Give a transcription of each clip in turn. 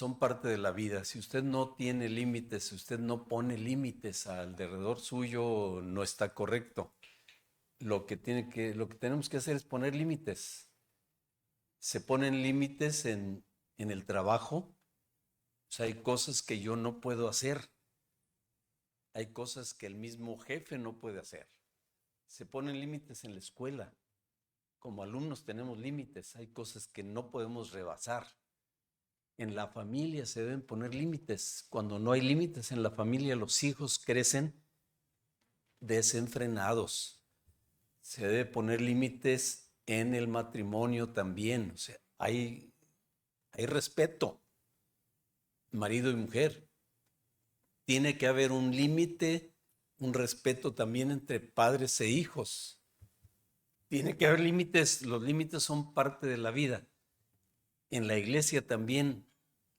son parte de la vida. Si usted no tiene límites, si usted no pone límites alrededor suyo, no está correcto. Lo que tenemos que hacer es poner límites. Se ponen límites en el trabajo. O sea, hay cosas que yo no puedo hacer. Hay cosas que el mismo jefe no puede hacer. Se ponen límites en la escuela. Como alumnos tenemos límites. Hay cosas que no podemos rebasar. En la familia se deben poner límites. Cuando no hay límites en la familia, los hijos crecen desenfrenados. Se debe poner límites en el matrimonio también. O sea, hay respeto, marido y mujer. Tiene que haber un límite, un respeto también entre padres e hijos. Tiene que haber límites, los límites son parte de la vida. En la iglesia también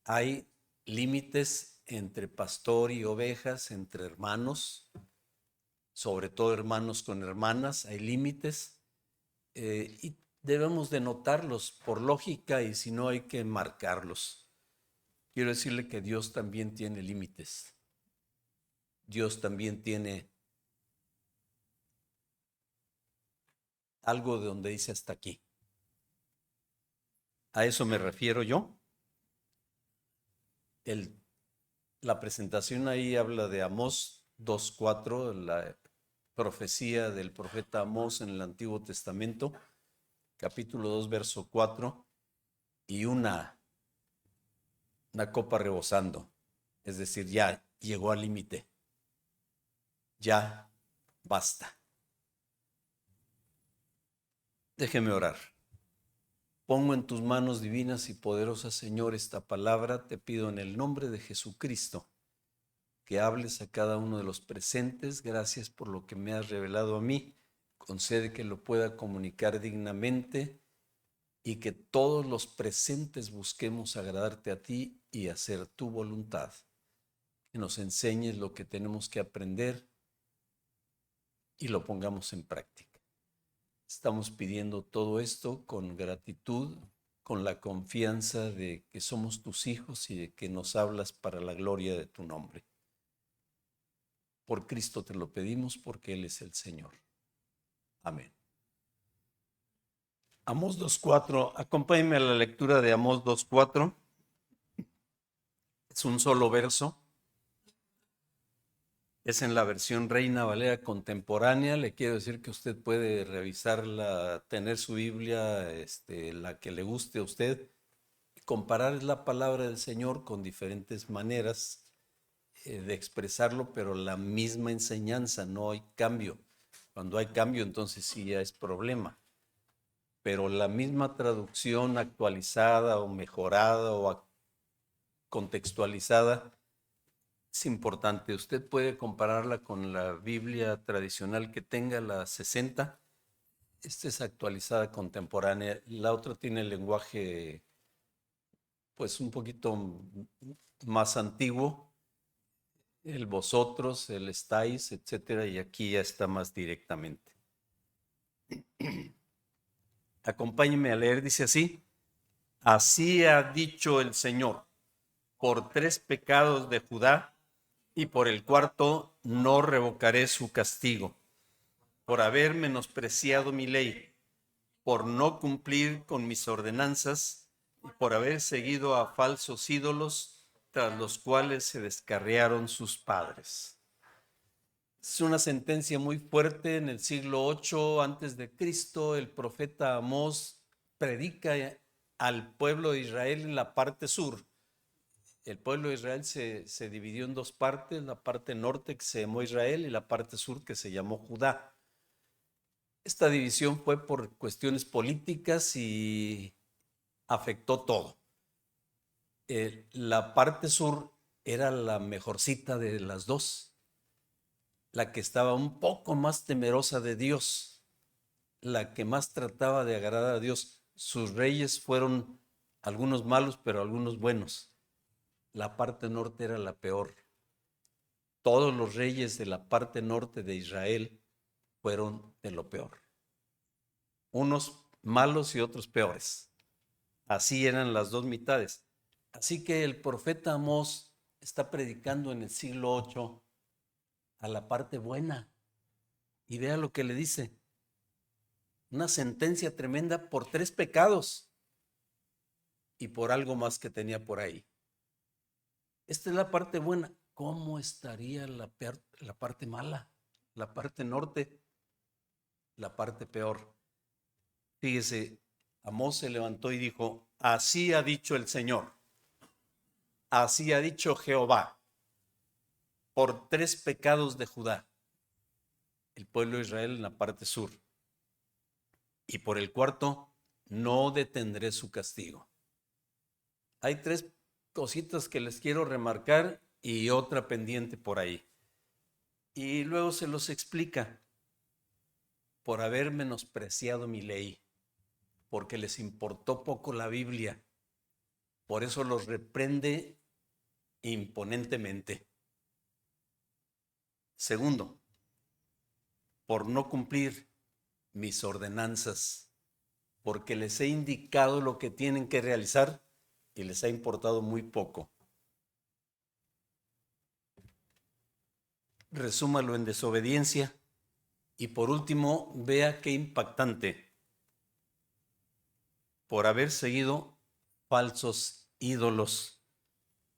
hay límites entre pastor y ovejas, entre hermanos, sobre todo hermanos con hermanas, hay límites y debemos de notarlos por lógica y si no hay que marcarlos. Quiero decirle que Dios también tiene límites. Dios también tiene algo de donde dice hasta aquí. A eso me refiero yo. La presentación ahí habla de Amós 2:4, la profecía del profeta Amós en el Antiguo Testamento, capítulo 2, verso 4, y una copa rebosando. Es decir, ya llegó al límite. Ya basta. Déjeme orar. Pongo en tus manos divinas y poderosas, Señor, esta palabra. Te pido en el nombre de Jesucristo que hables a cada uno de los presentes. Gracias por lo que me has revelado a mí. Concede que lo pueda comunicar dignamente y que todos los presentes busquemos agradarte a ti y hacer tu voluntad. Que nos enseñes lo que tenemos que aprender y lo pongamos en práctica. Estamos pidiendo todo esto con gratitud, con la confianza de que somos tus hijos y de que nos hablas para la gloria de tu nombre. Por Cristo te lo pedimos porque Él es el Señor. Amén. Amós 2:4. Acompáñenme a la lectura de Amós 2:4. Es un solo verso. Es en la versión Reina Valera contemporánea. Le quiero decir que usted puede revisarla, tener su Biblia, la que le guste a usted, y comparar la palabra del Señor con diferentes maneras de expresarlo, pero la misma enseñanza, no hay cambio. Cuando hay cambio, entonces sí ya es problema. Pero la misma traducción actualizada o mejorada o contextualizada es importante. Usted puede compararla con la Biblia tradicional que tenga, la 60. Esta es actualizada contemporánea. La otra tiene el lenguaje pues un poquito más antiguo, el vosotros, el estáis, etcétera, y aquí ya está más directamente. Acompáñenme a leer, dice así: así ha dicho el Señor, por 3 pecados de Judá y por el cuarto no revocaré su castigo, por haber menospreciado mi ley, por no cumplir con mis ordenanzas y por haber seguido a falsos ídolos tras los cuales se descarriaron sus padres. Es una sentencia muy fuerte. En el siglo 8 antes de Cristo, el profeta Amós predica al pueblo de Israel en la parte sur. El pueblo de Israel se dividió en 2 partes, la parte norte que se llamó Israel y la parte sur que se llamó Judá. Esta división fue por cuestiones políticas y afectó todo. La parte sur era la mejorcita de las 2, la que estaba un poco más temerosa de Dios, la que más trataba de agradar a Dios. Sus reyes fueron algunos malos, pero algunos buenos. La parte norte era la peor. Todos los reyes de la parte norte de Israel fueron de lo peor. Unos malos y otros peores. Así eran las 2 mitades. Así que el profeta Amós está predicando en el siglo 8 a la parte buena. Y vea lo que le dice. Una sentencia tremenda por 3 pecados y por algo más que tenía por ahí. Esta es la parte buena. ¿Cómo estaría la parte mala? La parte norte, la parte peor. Fíjese, Amós se levantó y dijo, así ha dicho el Señor, así ha dicho Jehová, por 3 pecados de Judá, el pueblo de Israel en la parte sur, y por el cuarto, no detendré su castigo. Hay 3 cositas que les quiero remarcar y otra pendiente por ahí. Y luego se los explica, por haber menospreciado mi ley, porque les importó poco la Biblia, por eso los reprende imponentemente. Segundo, por no cumplir mis ordenanzas, porque les he indicado lo que tienen que realizar y les ha importado muy poco. Resúmalo en desobediencia. Y por último, vea qué impactante, por haber seguido falsos ídolos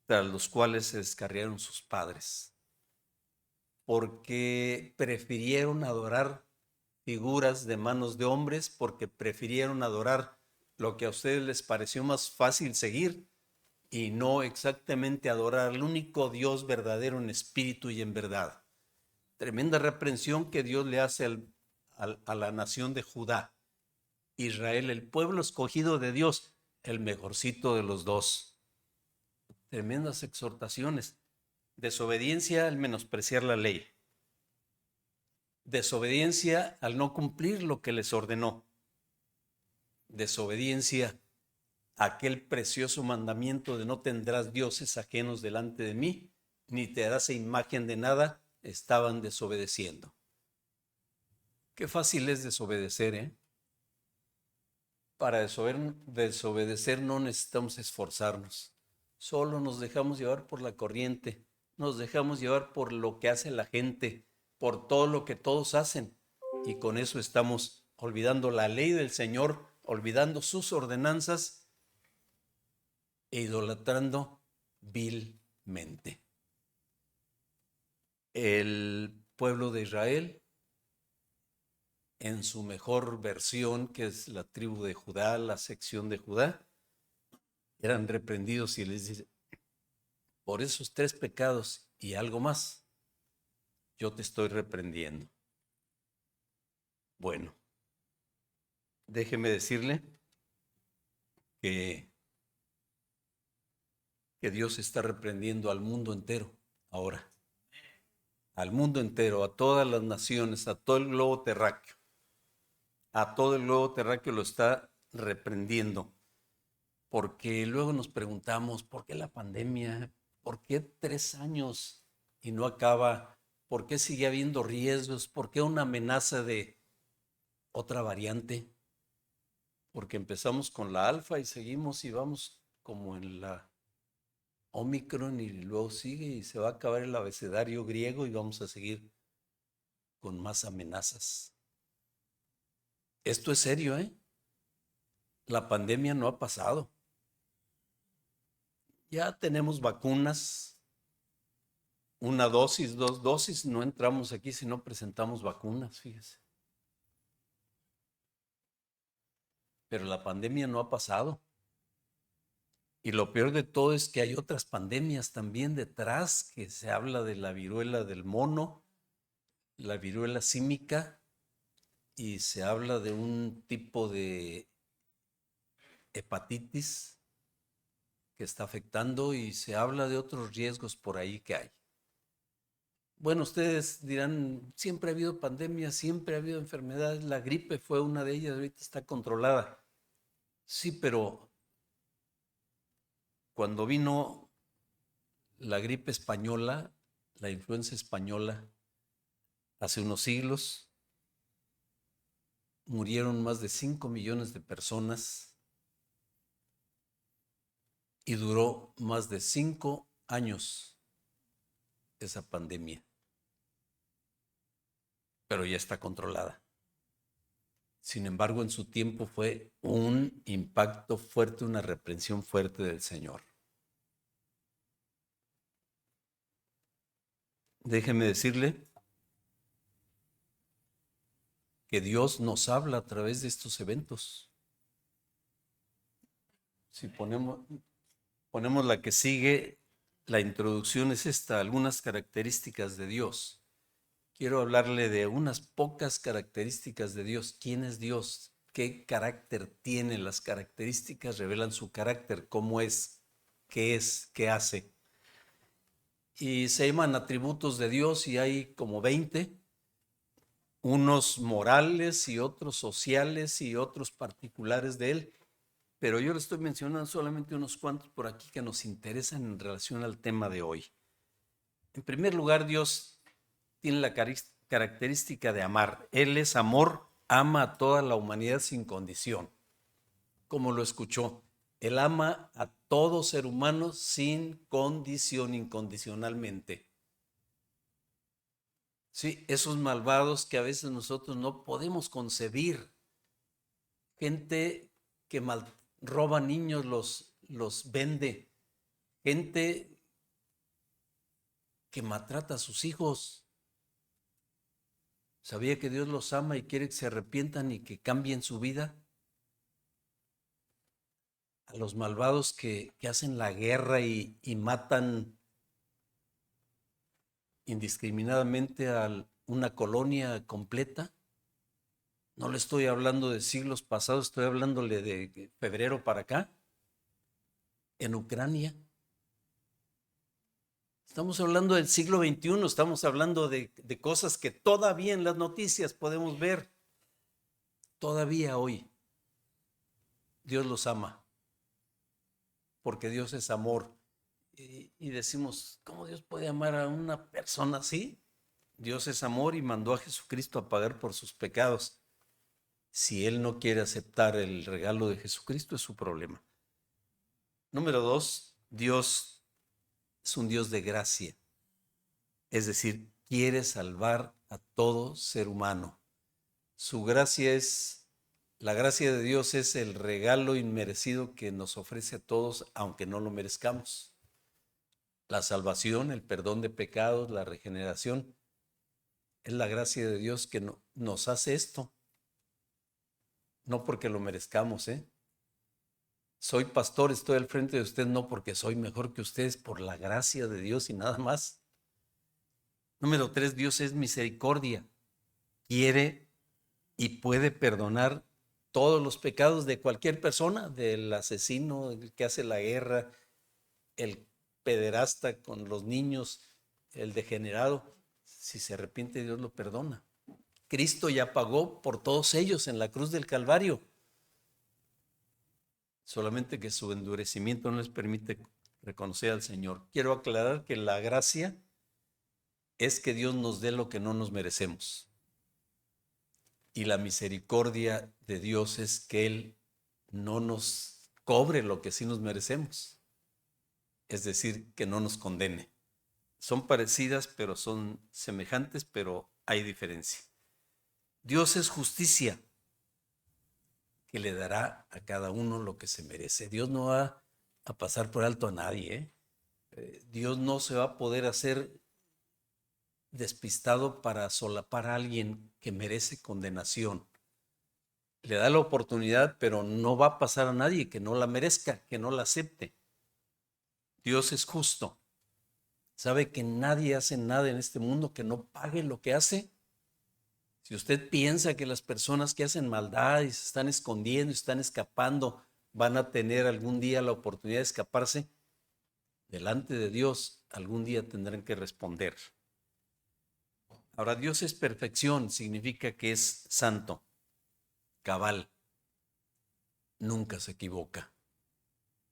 tras los cuales se descarriaron sus padres, porque prefirieron adorar figuras de manos de hombres, porque prefirieron adorar lo que a ustedes les pareció más fácil seguir y no exactamente adorar al único Dios verdadero en espíritu y en verdad. Tremenda reprensión que Dios le hace a la nación de Judá. Israel, el pueblo escogido de Dios, el mejorcito de los dos. Tremendas exhortaciones. Desobediencia al menospreciar la ley. Desobediencia al no cumplir lo que les ordenó. Desobediencia a aquel precioso mandamiento de no tendrás dioses ajenos delante de mí, ni te harás imagen de nada, estaban desobedeciendo. Qué fácil es desobedecer, ¿eh? Para desobedecer no necesitamos esforzarnos. Solo nos dejamos llevar por la corriente, nos dejamos llevar por lo que hace la gente, por todo lo que todos hacen. Y con eso estamos olvidando la ley del Señor, olvidando sus ordenanzas e idolatrando vilmente. El pueblo de Israel, en su mejor versión, que es la tribu de Judá, la sección de Judá, eran reprendidos y les dice, por esos 3 pecados y algo más, yo te estoy reprendiendo. Bueno, déjeme decirle que Dios está reprendiendo al mundo entero ahora. Al mundo entero, a todas las naciones, a todo el globo terráqueo. A todo el globo terráqueo lo está reprendiendo. Porque luego nos preguntamos, ¿por qué la pandemia? ¿Por qué 3 años y no acaba? ¿Por qué sigue habiendo riesgos? ¿Por qué una amenaza de otra variante? Porque empezamos con la alfa y seguimos y vamos como en la Omicron y luego sigue y se va a acabar el abecedario griego y vamos a seguir con más amenazas. Esto es serio, ¿eh? La pandemia no ha pasado. Ya tenemos vacunas, 1 dosis, 2 dosis, no entramos aquí si no presentamos vacunas, fíjese. Pero la pandemia no ha pasado. Y lo peor de todo es que hay otras pandemias también detrás, que se habla de la viruela del mono, la viruela símica, y se habla de un tipo de hepatitis que está afectando y se habla de otros riesgos por ahí que hay. Bueno, ustedes dirán, siempre ha habido pandemias, siempre ha habido enfermedades, la gripe fue una de ellas, ahorita está controlada. Sí, pero cuando vino la gripe española, la influenza española, hace unos siglos, murieron más de 5 millones de personas y duró más de 5 años esa pandemia, pero ya está controlada. Sin embargo, en su tiempo fue un impacto fuerte, una reprensión fuerte del Señor. Déjeme decirle que Dios nos habla a través de estos eventos. Si ponemos la que sigue, la introducción es esta, algunas características de Dios. Quiero hablarle de unas pocas características de Dios. ¿Quién es Dios? ¿Qué carácter tiene? Las características revelan su carácter, cómo es, qué hace. Y se llaman atributos de Dios y hay como 20, unos morales y otros sociales y otros particulares de Él. Pero yo le estoy mencionando solamente unos cuantos por aquí que nos interesan en relación al tema de hoy. En primer lugar, Dios tiene la característica de amar. Él es amor, ama a toda la humanidad sin condición. Como lo escuchó, Él ama a todo ser humano sin condición, incondicionalmente. Sí, esos malvados que a veces nosotros no podemos concebir. Gente que roba niños, los vende. Gente que maltrata a sus hijos. ¿Sabía que Dios los ama y quiere que se arrepientan y que cambien su vida? A los malvados que hacen la guerra y matan indiscriminadamente a una colonia completa. No le estoy hablando de siglos pasados, estoy hablándole de febrero para acá, en Ucrania. Estamos hablando del siglo XXI, estamos hablando de cosas que todavía en las noticias podemos ver. Todavía hoy Dios los ama, porque Dios es amor. Y decimos, ¿cómo Dios puede amar a una persona así? Dios es amor y mandó a Jesucristo a pagar por sus pecados. Si Él no quiere aceptar el regalo de Jesucristo, es su problema. Número 2, Dios es un Dios de gracia. Es decir, quiere salvar a todo ser humano. La gracia de Dios es el regalo inmerecido que nos ofrece a todos, aunque no lo merezcamos. La salvación, el perdón de pecados, la regeneración, es la gracia de Dios que nos hace esto. No porque lo merezcamos, Soy pastor, estoy al frente de usted, no porque soy mejor que ustedes, por la gracia de Dios y nada más. Número 3, Dios es misericordia. Quiere y puede perdonar todos los pecados de cualquier persona, del asesino, el que hace la guerra, el pederasta con los niños, el degenerado. Si se arrepiente, Dios lo perdona. Cristo ya pagó por todos ellos en la cruz del Calvario. Solamente que su endurecimiento no les permite reconocer al Señor. Quiero aclarar que la gracia es que Dios nos dé lo que no nos merecemos. Y la misericordia de Dios es que Él no nos cobre lo que sí nos merecemos. Es decir, que no nos condene. Son parecidas, pero son semejantes, pero hay diferencia. Dios es justicia, que le dará a cada uno lo que se merece. Dios no va a pasar por alto a nadie, Dios no se va a poder hacer despistado para solapar a alguien que merece condenación. Le da la oportunidad, pero no va a pasar a nadie que no la merezca, que no la acepte. Dios es justo. ¿Sabe que nadie hace nada en este mundo que no pague lo que hace? Si usted piensa que las personas que hacen maldad y se están escondiendo y están escapando van a tener algún día la oportunidad de escaparse, delante de Dios algún día tendrán que responder. Ahora, Dios es perfección, significa que es santo, cabal, nunca se equivoca.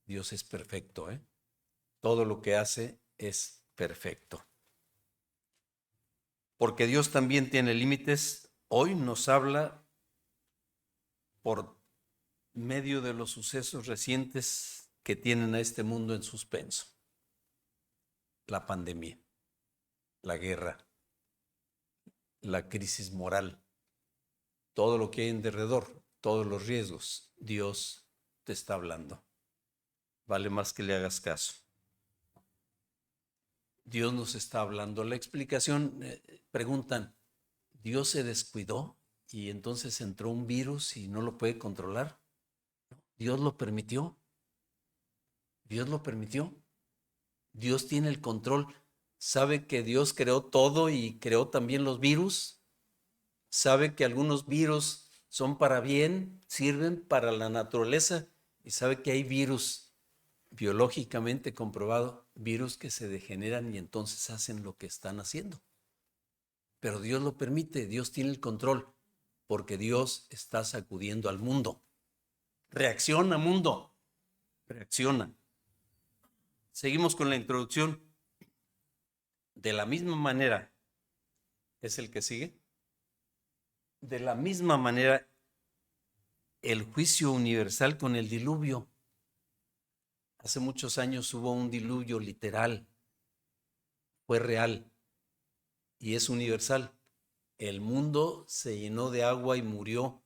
Dios es perfecto, Todo lo que hace es perfecto. Porque Dios también tiene límites, hoy nos habla por medio de los sucesos recientes que tienen a este mundo en suspenso: la pandemia, la guerra, la crisis moral, todo lo que hay en derredor, todos los riesgos. Dios te está hablando. Vale más que le hagas caso. Dios nos está hablando. La explicación, preguntan, ¿Dios se descuidó y entonces entró un virus y no lo puede controlar? Dios lo permitió. Dios lo permitió. Dios tiene el control. ¿Sabe que Dios creó todo y creó también los virus? ¿Sabe que algunos virus son para bien, sirven para la naturaleza? Y sabe que hay virus biológicamente comprobado, virus que se degeneran y entonces hacen lo que están haciendo. Pero Dios lo permite, Dios tiene el control, porque Dios está sacudiendo al mundo. Reacciona, mundo, reacciona. Seguimos con la introducción. De la misma manera, ¿es el que sigue? De la misma manera, el juicio universal con el diluvio. Hace muchos años hubo un diluvio literal, fue real y es universal. El mundo se llenó de agua y murió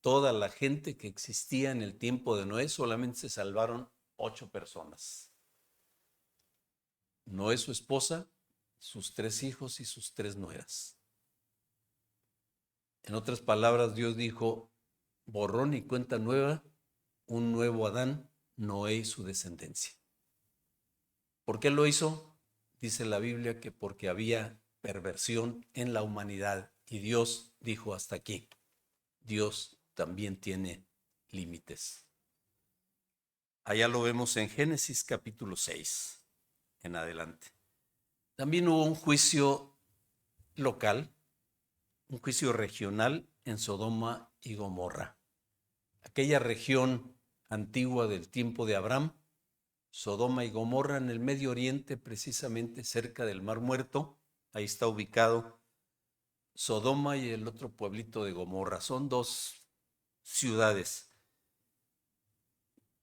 toda la gente que existía en el tiempo de Noé. Solamente se salvaron 8 personas. Noé, su esposa, sus 3 hijos y sus 3 nueras. En otras palabras, Dios dijo: borrón y cuenta nueva, un nuevo Adán, Noé y su descendencia. ¿Por qué lo hizo? Dice la Biblia que porque había perversión en la humanidad y Dios dijo: hasta aquí. Dios también tiene límites. Allá lo vemos en Génesis capítulo 6 en adelante. También hubo un juicio local, un juicio regional en Sodoma y Gomorra. Aquella región antigua del tiempo de Abraham, Sodoma y Gomorra, en el Medio Oriente, precisamente cerca del Mar Muerto. Ahí está ubicado Sodoma y el otro pueblito de Gomorra. Son 2 ciudades.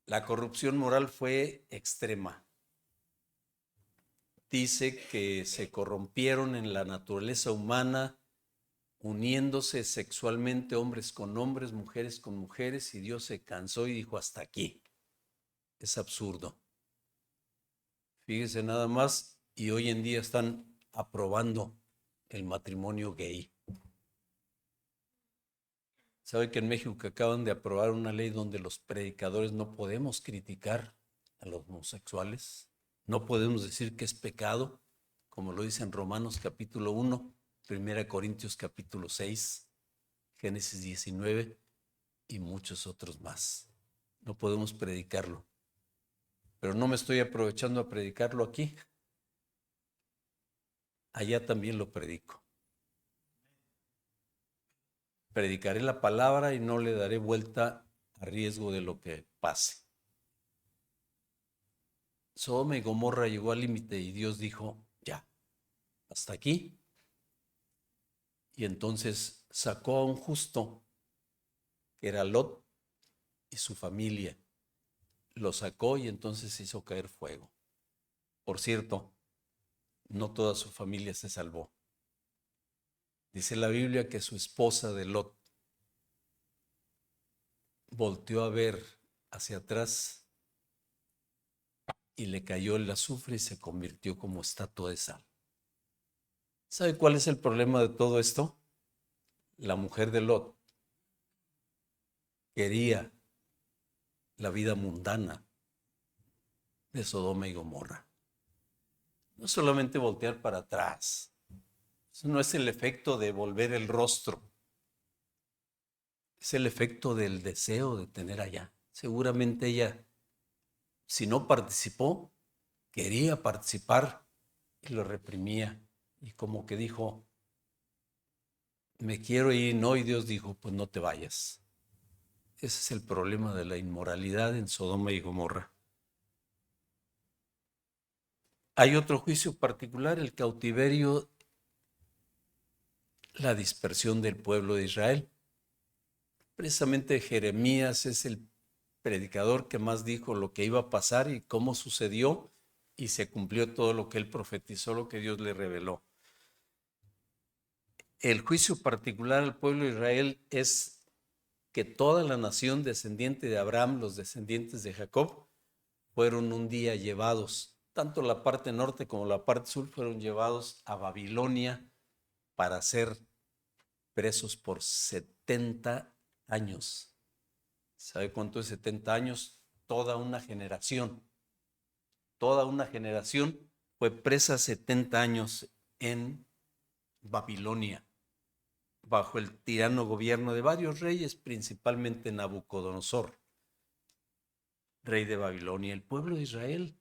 La corrupción moral fue extrema. Dice que se corrompieron en la naturaleza humana, uniéndose sexualmente hombres con hombres, mujeres con mujeres, y Dios se cansó y dijo: hasta aquí. Es absurdo. Fíjese nada más, y hoy en día están aprobando el matrimonio gay. ¿Sabe que en México acaban de aprobar una ley donde los predicadores no podemos criticar a los homosexuales? No podemos decir que es pecado, como lo dice en Romanos capítulo 1, 1 Corintios capítulo 6, Génesis 19 y muchos otros más. No podemos predicarlo. Pero no me estoy aprovechando a predicarlo aquí. Allá también lo predico. Predicaré la palabra y no le daré vuelta a riesgo de lo que pase. Sodoma y Gomorra llegó al límite y Dios dijo: ya, hasta aquí. Y entonces sacó a un justo, que era Lot y su familia. Lo sacó y entonces hizo caer fuego. Por cierto, no toda su familia se salvó. Dice la Biblia que su esposa de Lot volteó a ver hacia atrás y le cayó el azufre y se convirtió como estatua de sal. ¿Sabe cuál es el problema de todo esto? La mujer de Lot quería la vida mundana de Sodoma y Gomorra. No solamente voltear para atrás. Eso no es el efecto de volver el rostro. Es el efecto del deseo de tener allá. Seguramente ella, si no participó, quería participar y lo reprimía. Y como que dijo: me quiero ir, no, y Dios dijo: pues no te vayas. Ese es el problema de la inmoralidad en Sodoma y Gomorra. Hay otro juicio particular, el cautiverio, la dispersión del pueblo de Israel. Precisamente Jeremías es el predicador que más dijo lo que iba a pasar y cómo sucedió, y se cumplió todo lo que él profetizó, lo que Dios le reveló. El juicio particular al pueblo de Israel es que toda la nación descendiente de Abraham, los descendientes de Jacob, fueron un día llevados, tanto la parte norte como la parte sur fueron llevados a Babilonia para ser presos por 70 años. ¿Sabe cuánto es 70 años? Toda una generación. Toda una generación fue presa 70 años en Babilonia, bajo el tirano gobierno de varios reyes, principalmente Nabucodonosor, rey de Babilonia. El pueblo de Israel,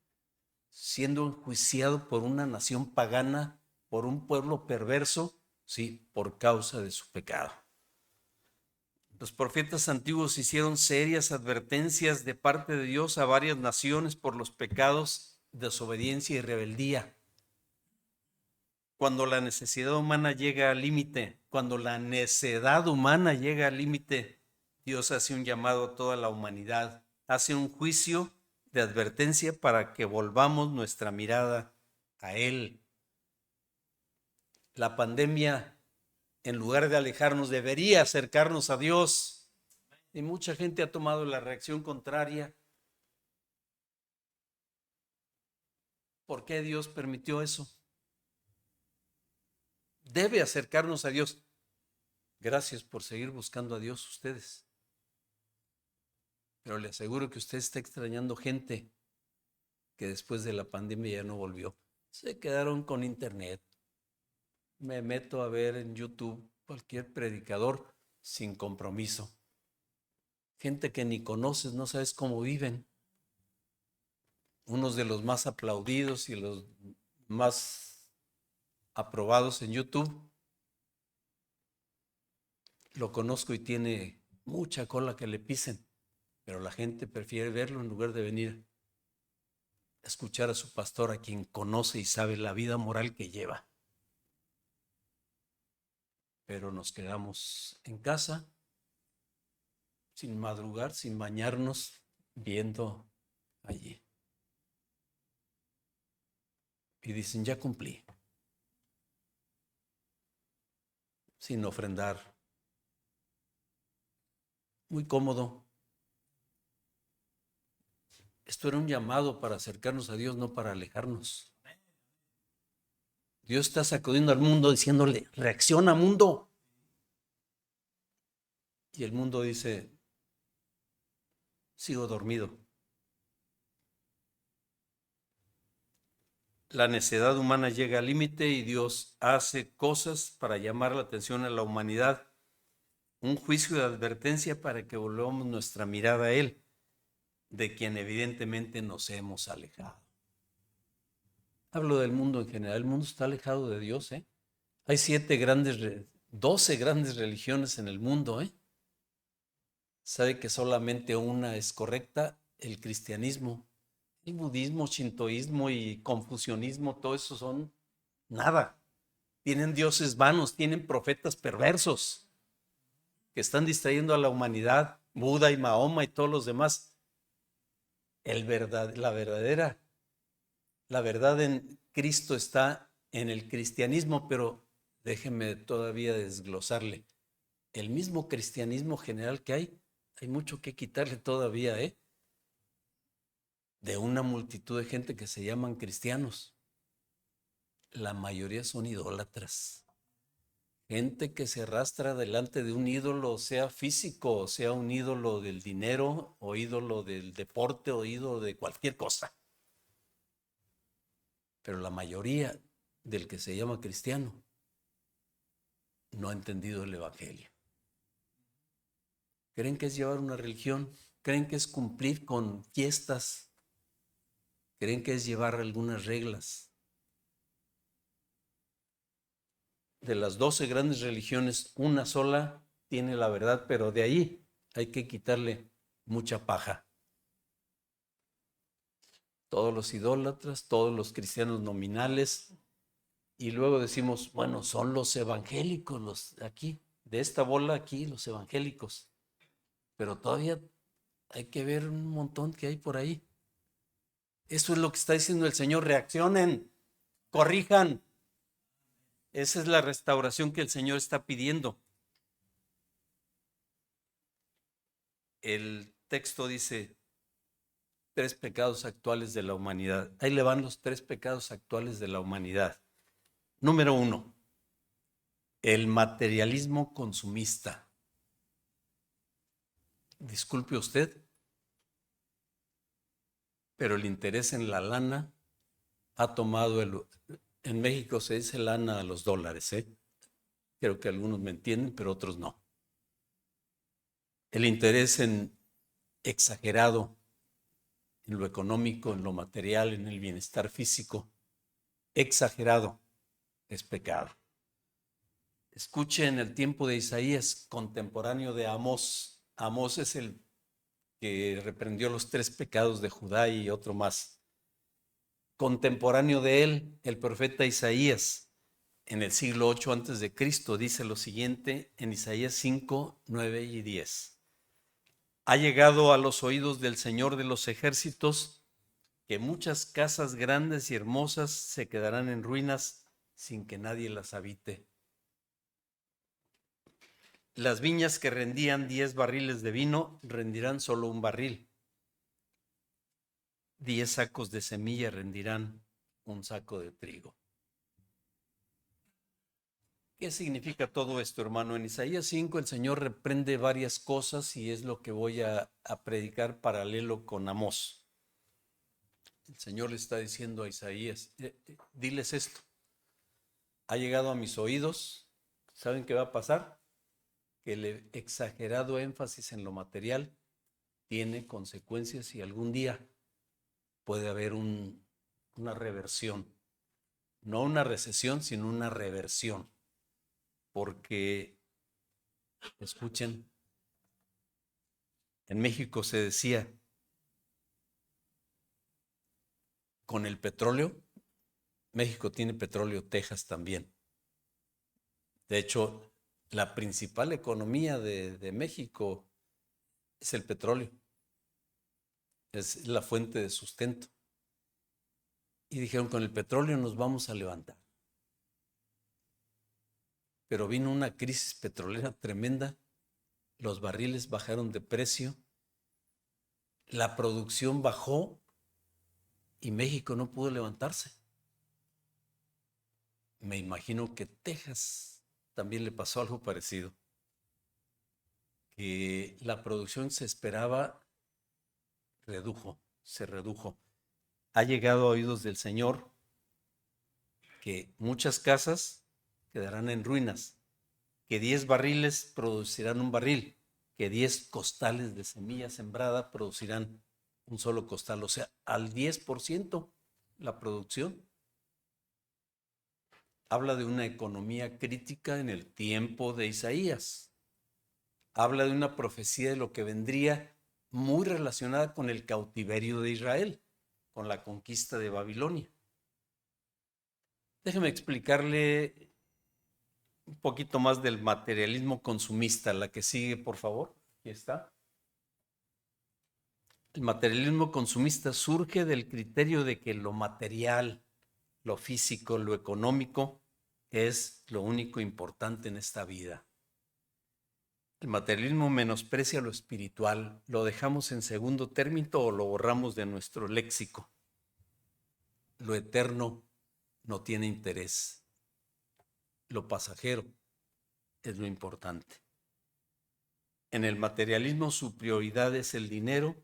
siendo enjuiciado por una nación pagana, por un pueblo perverso, sí, por causa de su pecado. Los profetas antiguos hicieron serias advertencias de parte de Dios a varias naciones por los pecados, desobediencia y rebeldía. Cuando la necesidad humana llega al límite, cuando la necedad humana llega al límite, Dios hace un llamado a toda la humanidad, hace un juicio de advertencia para que volvamos nuestra mirada a Él. La pandemia, en lugar de alejarnos, debería acercarnos a Dios. Y mucha gente ha tomado la reacción contraria. ¿Por qué Dios permitió eso? Debe acercarnos a Dios. Gracias por seguir buscando a Dios ustedes. Pero le aseguro que usted está extrañando gente que después de la pandemia ya no volvió. Se quedaron con internet. Me meto a ver en YouTube cualquier predicador sin compromiso. Gente que ni conoces, no sabes cómo viven. Unos de los más aplaudidos y los más aprobados en YouTube. Lo conozco y tiene mucha cola que le pisen, pero la gente prefiere verlo en lugar de venir a escuchar a su pastor, a quien conoce y sabe la vida moral que lleva. Pero nos quedamos en casa, sin madrugar, sin bañarnos, viendo allí. Y dicen, ya cumplí. Sin ofrendar. Muy cómodo. Esto era un llamado para acercarnos a Dios, no para alejarnos. Dios está sacudiendo al mundo diciéndole, reacciona mundo. Y el mundo dice, sigo dormido. La necedad humana llega al límite y Dios hace cosas para llamar la atención a la humanidad. Un juicio de advertencia para que volvamos nuestra mirada a Él, de quien evidentemente nos hemos alejado. Hablo del mundo en general. El mundo está alejado de Dios, ¿eh? Hay 12 grandes religiones en el mundo, ¿eh? Sabe que solamente una es correcta, el cristianismo. El budismo, shintoísmo y confucianismo, todo eso son nada. Tienen dioses vanos, tienen profetas perversos que están distrayendo a la humanidad. Buda y Mahoma y todos los demás. La verdad en Cristo está en el cristianismo, pero déjeme todavía desglosarle. El mismo cristianismo general que hay mucho que quitarle todavía, ¿eh? De una multitud de gente que se llaman cristianos. La mayoría son idólatras. Gente que se arrastra delante de un ídolo, sea físico, o sea un ídolo del dinero, o ídolo del deporte, o ídolo de cualquier cosa. Pero la mayoría del que se llama cristiano no ha entendido el evangelio. Creen que es llevar una religión, creen que es cumplir con fiestas, creen que es llevar algunas reglas. De las 12 grandes religiones, una sola tiene la verdad, pero de ahí hay que quitarle mucha paja. Todos los idólatras, todos los cristianos nominales, y luego decimos, bueno, son los evangélicos, los aquí, de esta bola aquí, los evangélicos. Pero todavía Hay que ver un montón que hay por ahí. Eso es lo que está diciendo el Señor. Reaccionen, corrijan. Esa es la restauración que el Señor está pidiendo. El texto dice 3 pecados actuales de la humanidad. Ahí le van los 3 pecados actuales de la humanidad. Número 1, el materialismo consumista. Disculpe usted, pero el interés en la lana ha tomado en México se dice lana a los dólares, ¿eh? Creo que algunos me entienden, pero otros no. El interés exagerado en lo económico, en lo material, en el bienestar físico, exagerado, es pecado. Escuche en el tiempo de Isaías, contemporáneo de Amós. Amós es el que reprendió los 3 pecados de Judá y otro más. Contemporáneo de él, el profeta Isaías, en el siglo 8 antes de Cristo, dice lo siguiente en Isaías 5, 9 y 10. Ha llegado a los oídos del Señor de los ejércitos que muchas casas grandes y hermosas se quedarán en ruinas sin que nadie las habite. Las viñas que rendían 10 barriles de vino rendirán solo un barril. 10 sacos de semilla rendirán un saco de trigo. ¿Qué significa todo esto, hermano? En Isaías 5 el Señor reprende varias cosas y es lo que voy a predicar paralelo con Amós. El Señor le está diciendo a Isaías, diles esto, ha llegado a mis oídos, ¿saben qué va a pasar? Que el exagerado énfasis en lo material tiene consecuencias y algún día puede haber una reversión, no una recesión, sino una reversión, porque, escuchen, en México se decía, con el petróleo, México tiene petróleo, Texas también. De hecho, la principal economía de México es el petróleo, es la fuente de sustento. Y dijeron, con el petróleo nos vamos a levantar. Pero vino una crisis petrolera tremenda, los barriles bajaron de precio, la producción bajó y México no pudo levantarse. Me imagino que Texas también le pasó algo parecido, que la producción se esperaba, se redujo. Ha llegado a oídos del Señor que muchas casas quedarán en ruinas, que 10 barriles producirán un barril, que 10 costales de semilla sembrada producirán un solo costal, o sea, al 10% la producción. Habla de una economía crítica en el tiempo de Isaías. Habla de una profecía de lo que vendría muy relacionada con el cautiverio de Israel, con la conquista de Babilonia. Déjeme explicarle un poquito más del materialismo consumista. La que sigue, por favor. Aquí está. El materialismo consumista surge del criterio de que lo material, lo físico, lo económico es lo único importante en esta vida. El materialismo menosprecia lo espiritual, lo dejamos en segundo término o lo borramos de nuestro léxico. Lo eterno no tiene interés. Lo pasajero es lo importante. En el materialismo su prioridad es el dinero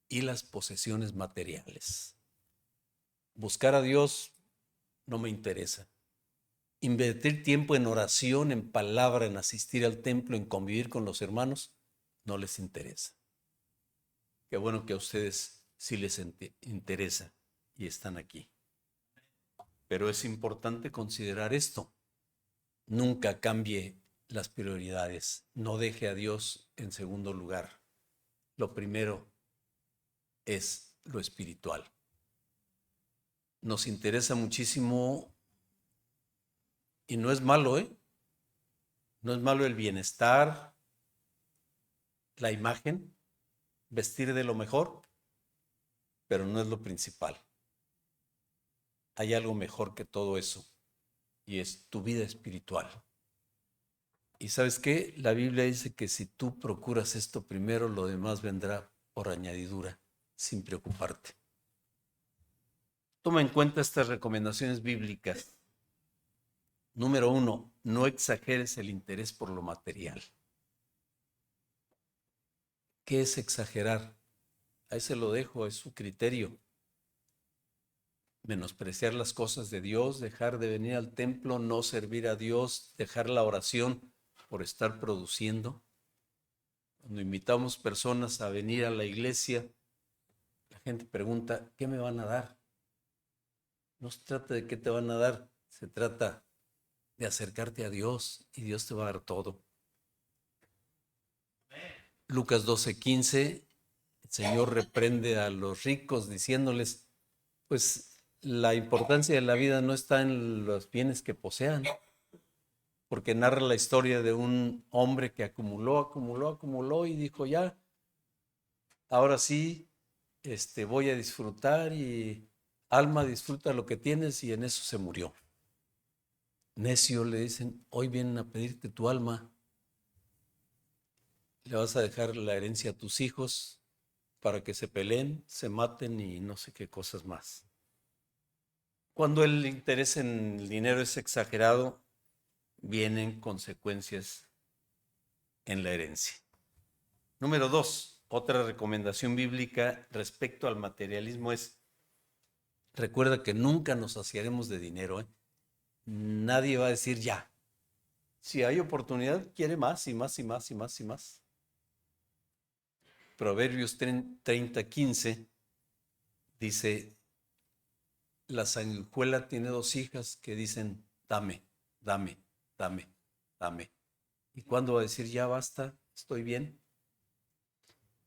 y las posesiones materiales. Buscar a Dios no me interesa. Invertir tiempo en oración, en palabra, en asistir al templo, en convivir con los hermanos, no les interesa. Qué bueno que a ustedes sí les interesa y están aquí. Pero es importante considerar esto. Nunca cambie las prioridades. No deje a Dios en segundo lugar. Lo primero es lo espiritual. Nos interesa muchísimo, y no es malo, No es malo el bienestar, la imagen vestir de lo mejor, pero no es lo principal. Hay algo mejor que todo eso, y es tu vida espiritual. ¿Y sabes qué? La Biblia dice que si tú procuras esto primero, lo demás vendrá por añadidura, sin preocuparte. Toma en cuenta estas recomendaciones bíblicas. Número 1, no exageres el interés por lo material. ¿Qué es exagerar? Ahí se lo dejo, es su criterio. Menospreciar las cosas de Dios, dejar de venir al templo, no servir a Dios, dejar la oración por estar produciendo. Cuando invitamos personas a venir a la iglesia, la gente pregunta, ¿qué me van a dar? No se trata de qué te van a dar, se trata de acercarte a Dios y Dios te va a dar todo. Lucas 12:15, el Señor reprende a los ricos diciéndoles, pues la importancia de la vida no está en los bienes que posean, porque narra la historia de un hombre que acumuló y dijo, ya, ahora sí, voy a disfrutar y alma disfruta lo que tienes, y en eso se murió. Necio, le dicen, hoy vienen a pedirte tu alma, le vas a dejar la herencia a tus hijos para que se peleen, se maten y no sé qué cosas más. Cuando el interés en el dinero es exagerado, vienen consecuencias en la herencia. Número 2, otra recomendación bíblica respecto al materialismo es, recuerda que nunca nos saciaremos de dinero, ¿eh? Nadie va a decir ya. Si hay oportunidad, quiere más y más y más y más y más. Proverbios 30:15 dice, la sanguijuela tiene 2 hijas que dicen, dame, dame, dame, dame. ¿Y cuándo va a decir, ya basta, estoy bien?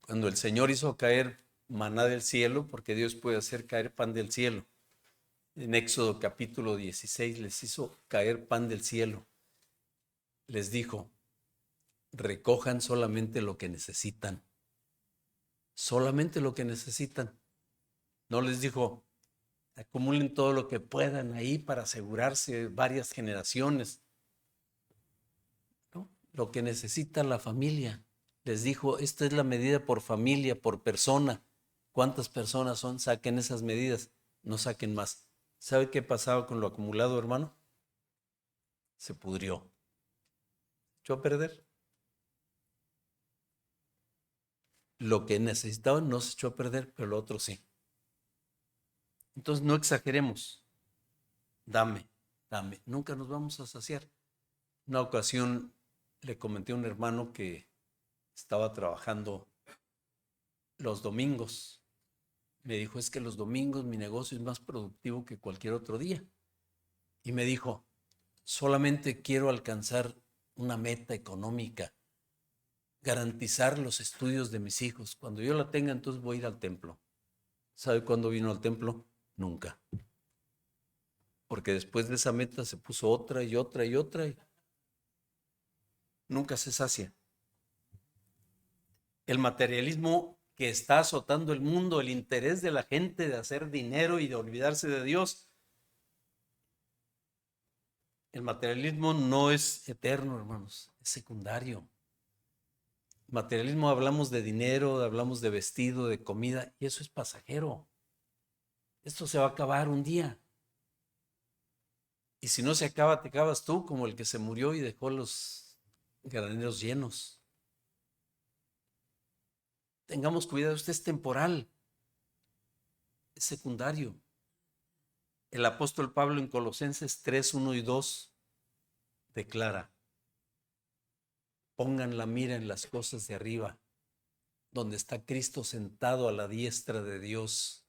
Cuando el Señor hizo caer maná del cielo, porque Dios puede hacer caer pan del cielo. En Éxodo capítulo 16 les hizo caer pan del cielo. Les dijo, recojan solamente lo que necesitan. Solamente lo que necesitan. No les dijo, acumulen todo lo que puedan ahí para asegurarse varias generaciones. ¿No? Lo que necesita la familia. Les dijo, esta es la medida por familia, por persona. ¿Cuántas personas son? Saquen esas medidas, no saquen más. ¿Sabe qué pasaba con lo acumulado, hermano? Se pudrió. Echó a perder. Lo que necesitaban no se echó a perder, pero lo otro sí. Entonces no exageremos. Dame, dame. Nunca nos vamos a saciar. Una ocasión le comenté a un hermano que estaba trabajando los domingos. Me dijo, es que los domingos mi negocio es más productivo que cualquier otro día. Y me dijo, solamente quiero alcanzar una meta económica, garantizar los estudios de mis hijos. Cuando yo la tenga, entonces voy a ir al templo. ¿Sabe cuándo vino al templo? Nunca. Porque después de esa meta se puso otra y otra y otra y nunca se sacia. El materialismo que está azotando el mundo, el interés de la gente de hacer dinero y de olvidarse de Dios. El materialismo no es eterno, hermanos, es secundario. Materialismo, hablamos de dinero, hablamos de vestido, de comida, y eso es pasajero. Esto se va a acabar un día. Y si no se acaba, te acabas tú, como el que se murió y dejó los graneros llenos. Tengamos cuidado, esto es temporal, es secundario. El apóstol Pablo en Colosenses 3:1 y 2 declara, pongan la mira en las cosas de arriba, donde está Cristo sentado a la diestra de Dios.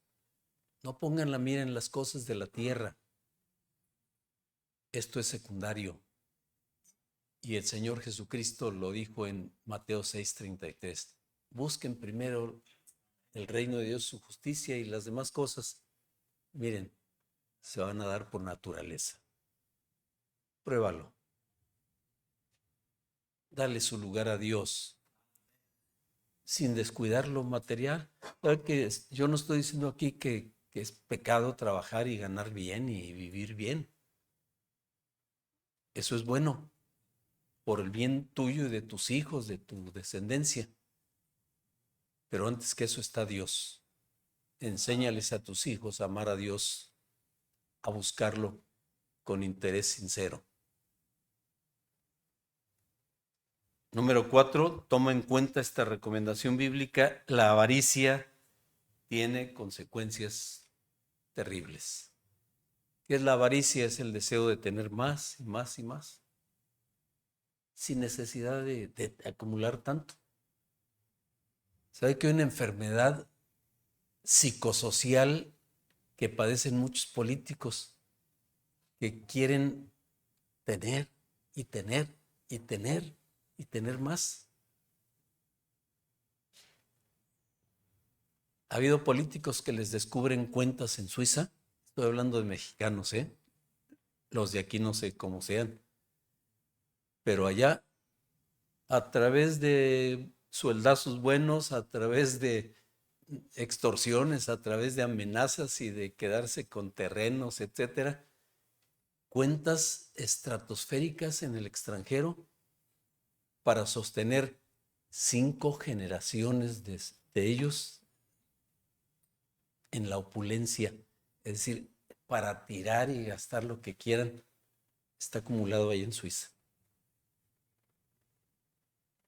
No pongan la mira en las cosas de la tierra. Esto es secundario. Y el Señor Jesucristo lo dijo en Mateo 6:33. Busquen primero el reino de Dios, su justicia, y las demás cosas, miren, se van a dar por naturaleza. Pruébalo. Dale su lugar a Dios. sin descuidar lo material. ¿Sabe que yo no estoy diciendo aquí que es pecado trabajar y ganar bien y vivir bien? Eso es bueno, por el bien tuyo y de tus hijos, de tu descendencia. Pero antes que eso está Dios. Enséñales a tus hijos a amar a Dios, a buscarlo con interés sincero. Número 4, toma en cuenta esta recomendación bíblica. La avaricia tiene consecuencias terribles. ¿Qué es la avaricia? Es el deseo de tener más y más y más, sin necesidad de acumular tanto. ¿Sabe que hay una enfermedad psicosocial que padecen muchos políticos que quieren tener y tener y tener y tener más? Ha habido políticos que les descubren cuentas en Suiza. Estoy hablando de mexicanos, ¿eh? Los de aquí no sé cómo sean. Pero allá, a través de sueldazos buenos, a través de extorsiones, a través de amenazas y de quedarse con terrenos, etcétera, cuentas estratosféricas en el extranjero para sostener 5 generaciones de ellos en la opulencia. Es decir, para tirar y gastar lo que quieran, está acumulado ahí en Suiza.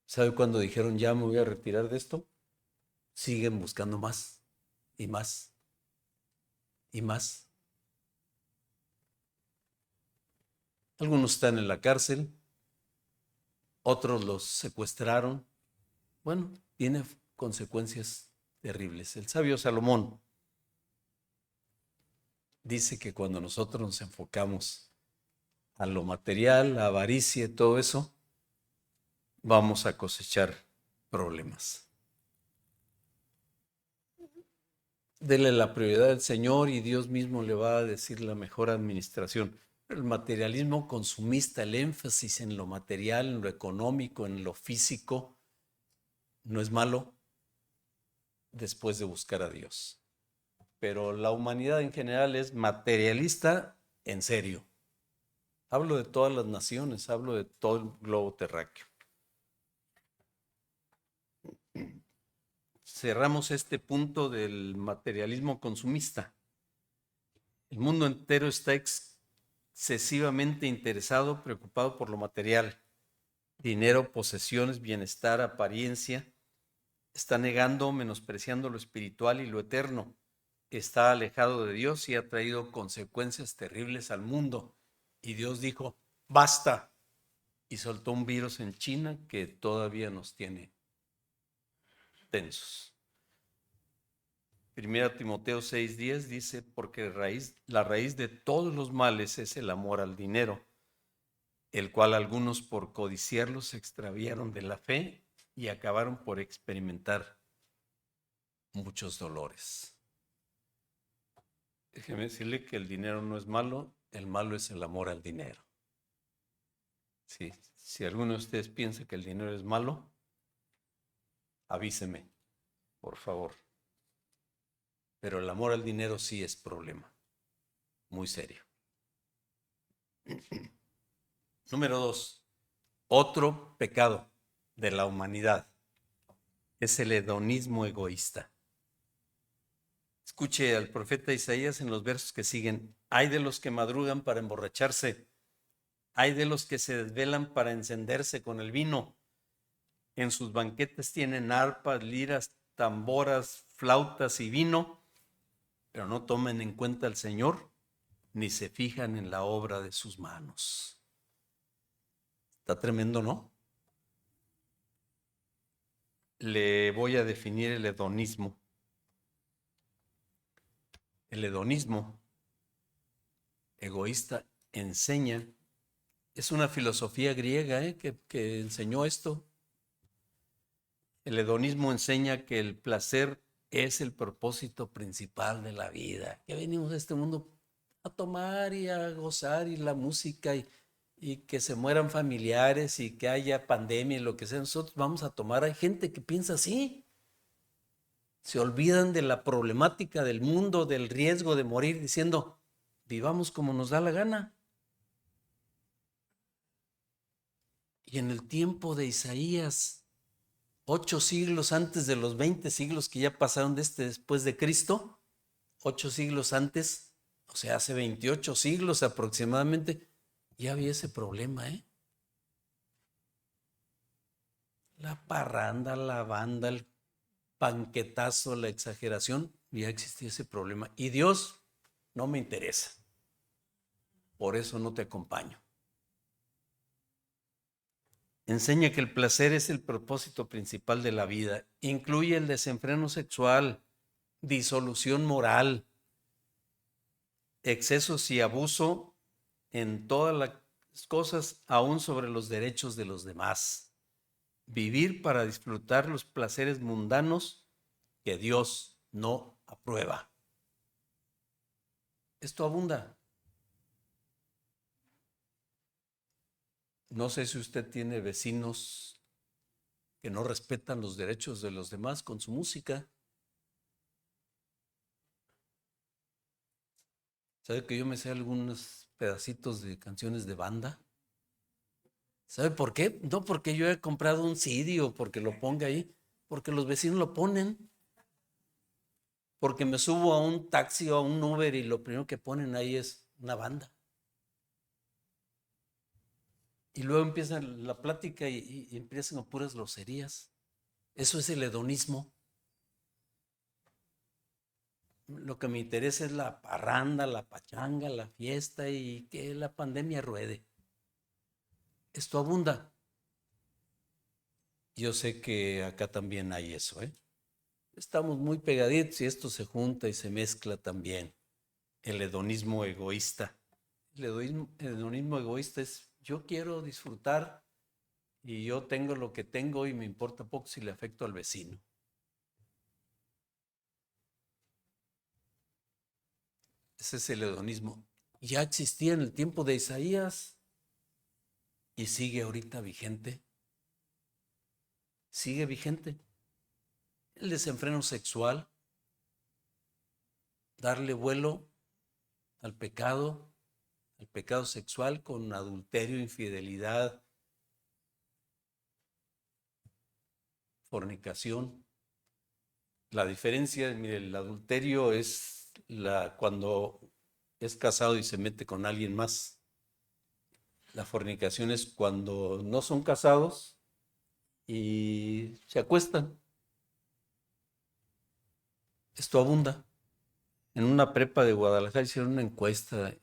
¿Sabe cuándo dijeron ya me voy a retirar de esto? Siguen buscando más y más y más. Algunos están en la cárcel, otros los secuestraron. Bueno, tiene consecuencias terribles. El sabio Salomón dice que cuando nosotros nos enfocamos a lo material, la avaricia y todo eso, vamos a cosechar problemas. Dele la prioridad al Señor y Dios mismo le va a decir la mejor administración. El materialismo consumista, el énfasis en lo material, en lo económico, en lo físico, no es malo después de buscar a Dios. Pero la humanidad en general es materialista en serio. Hablo de todas las naciones, hablo de todo el globo terráqueo. Cerramos este punto del materialismo consumista. El mundo entero está excesivamente interesado, preocupado por lo material. Dinero, posesiones, bienestar, apariencia. Está negando, menospreciando lo espiritual y lo eterno. Está alejado de Dios y ha traído consecuencias terribles al mundo. Y Dios dijo, basta. Y soltó un virus en China que todavía nos tiene tensos. 1 Timoteo 6:10 dice, porque la raíz de todos los males es el amor al dinero, el cual algunos por codiciarlo se extraviaron de la fe y acabaron por experimentar muchos dolores. Déjeme decirle que el dinero no es malo, el malo es el amor al dinero. Sí, si alguno de ustedes piensa que el dinero es malo, avíseme, por favor. Pero el amor al dinero sí es problema, muy serio. Número 2, otro pecado de la humanidad es el hedonismo egoísta. Escuche al profeta Isaías en los versos que siguen. Hay de los que madrugan para emborracharse, hay de los que se desvelan para encenderse con el vino. En sus banquetes tienen arpas, liras, tamboras, flautas y vino, pero no toman en cuenta al Señor ni se fijan en la obra de sus manos. Está tremendo, ¿no? Le voy a definir el hedonismo. El hedonismo egoísta enseña, es una filosofía griega que enseñó esto. El hedonismo enseña que el placer es el propósito principal de la vida. Que venimos a este mundo a tomar y a gozar y la música y que se mueran familiares y que haya pandemia y lo que sea. Nosotros vamos a tomar. Hay gente que piensa así. Se olvidan de la problemática del mundo, del riesgo de morir, diciendo, vivamos como nos da la gana. Y en el tiempo de Isaías, 8 siglos antes de los 20 siglos que ya pasaron de después de Cristo, 8 siglos antes, o sea, hace 28 siglos aproximadamente, ya había ese problema, ¿eh? La parranda, la banda, el panquetazo, la exageración, ya existía ese problema. Y Dios no me interesa. Por eso no te acompaño. Enseña que el placer es el propósito principal de la vida. Incluye el desenfreno sexual, disolución moral, excesos y abuso en todas las cosas, aún sobre los derechos de los demás. Vivir para disfrutar los placeres mundanos que Dios no aprueba. Esto abunda. No sé si usted tiene vecinos que no respetan los derechos de los demás con su música. ¿Sabe que yo me sé algunos pedacitos de canciones de banda? ¿Sabe por qué? No porque yo he comprado un CD o porque lo ponga ahí, porque los vecinos lo ponen. Porque me subo a un taxi o a un Uber y lo primero que ponen ahí es una banda. Y luego empieza la plática y empiezan con puras groserías. Eso es el hedonismo. Lo que me interesa es la parranda, la pachanga, la fiesta y que la pandemia ruede. Esto abunda. Yo sé que acá también hay eso, ¿eh? Estamos muy pegaditos y esto se junta y se mezcla también. El hedonismo egoísta. El hedonismo egoísta es yo quiero disfrutar y yo tengo lo que tengo y me importa poco si le afecto al vecino. Ese es el hedonismo. Ya existía en el tiempo de Isaías y sigue ahorita vigente. Sigue vigente. El desenfreno sexual, darle vuelo al pecado sexual con adulterio, infidelidad, fornicación. La diferencia, mire, el adulterio es cuando es casado y se mete con alguien más. La fornicación es cuando no son casados y se acuestan. Esto abunda. En una prepa de Guadalajara hicieron una encuesta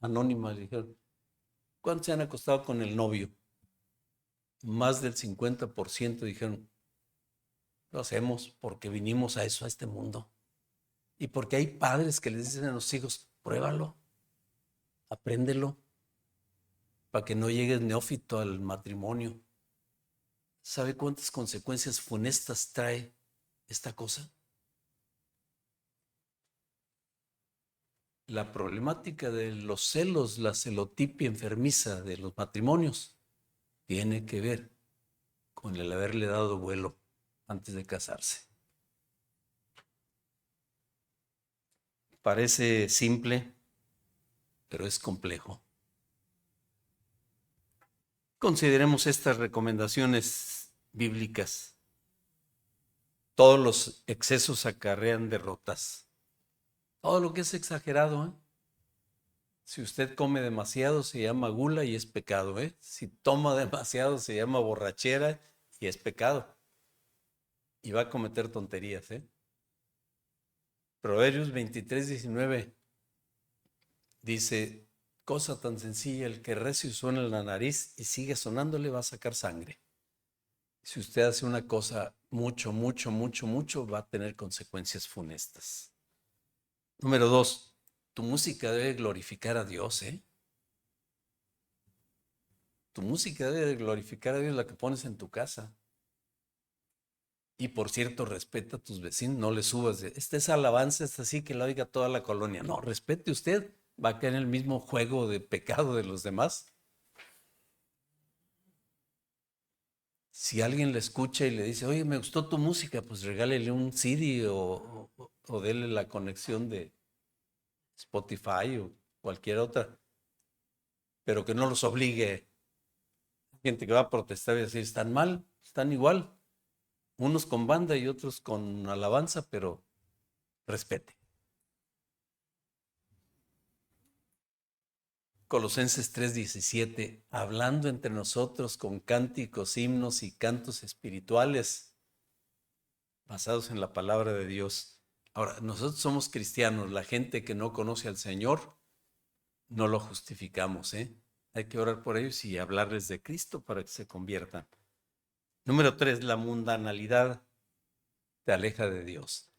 anónima, le dijeron, ¿cuántos se han acostado con el novio? Más del 50% dijeron, lo hacemos porque vinimos a eso, a este mundo. Y porque hay padres que les dicen a los hijos, pruébalo, apréndelo, para que no llegues neófito al matrimonio. ¿Sabe cuántas consecuencias funestas trae esta cosa? La problemática de los celos, la celotipia enfermiza de los matrimonios, tiene que ver con el haberle dado vuelo antes de casarse. Parece simple, pero es complejo. Consideremos estas recomendaciones bíblicas. Todos los excesos acarrean derrotas. Todo lo que es exagerado, ¿eh? Si usted come demasiado se llama gula y es pecado, ¿eh? Si toma demasiado se llama borrachera y es pecado. Y va a cometer tonterías, ¿eh? Proverbios 23:19 dice, cosa tan sencilla, el que recio suena en la nariz y sigue sonándole va a sacar sangre. Si usted hace una cosa mucho, va a tener consecuencias funestas. Número 2, tu música debe glorificar a Dios, ¿eh? Tu música debe glorificar a Dios, la que pones en tu casa. Y por cierto, respeta a tus vecinos, no le subas. Esta es alabanza, esta sí que la oiga toda la colonia. No, respete usted, va a caer en el mismo juego de pecado de los demás. Si alguien le escucha y le dice, oye, me gustó tu música, pues regálele un CD o dele la conexión de Spotify o cualquier otra, pero que no los obligue. Gente que va a protestar y decir, están mal, están igual, unos con banda y otros con alabanza, pero respete. Colosenses 3:17, hablando entre nosotros con cánticos, himnos y cantos espirituales basados en la palabra de Dios. Ahora, nosotros somos cristianos, la gente que no conoce al Señor, no lo justificamos, ¿eh? Hay que orar por ellos y hablarles de Cristo para que se conviertan. Número 3, la mundanalidad te aleja de Dios.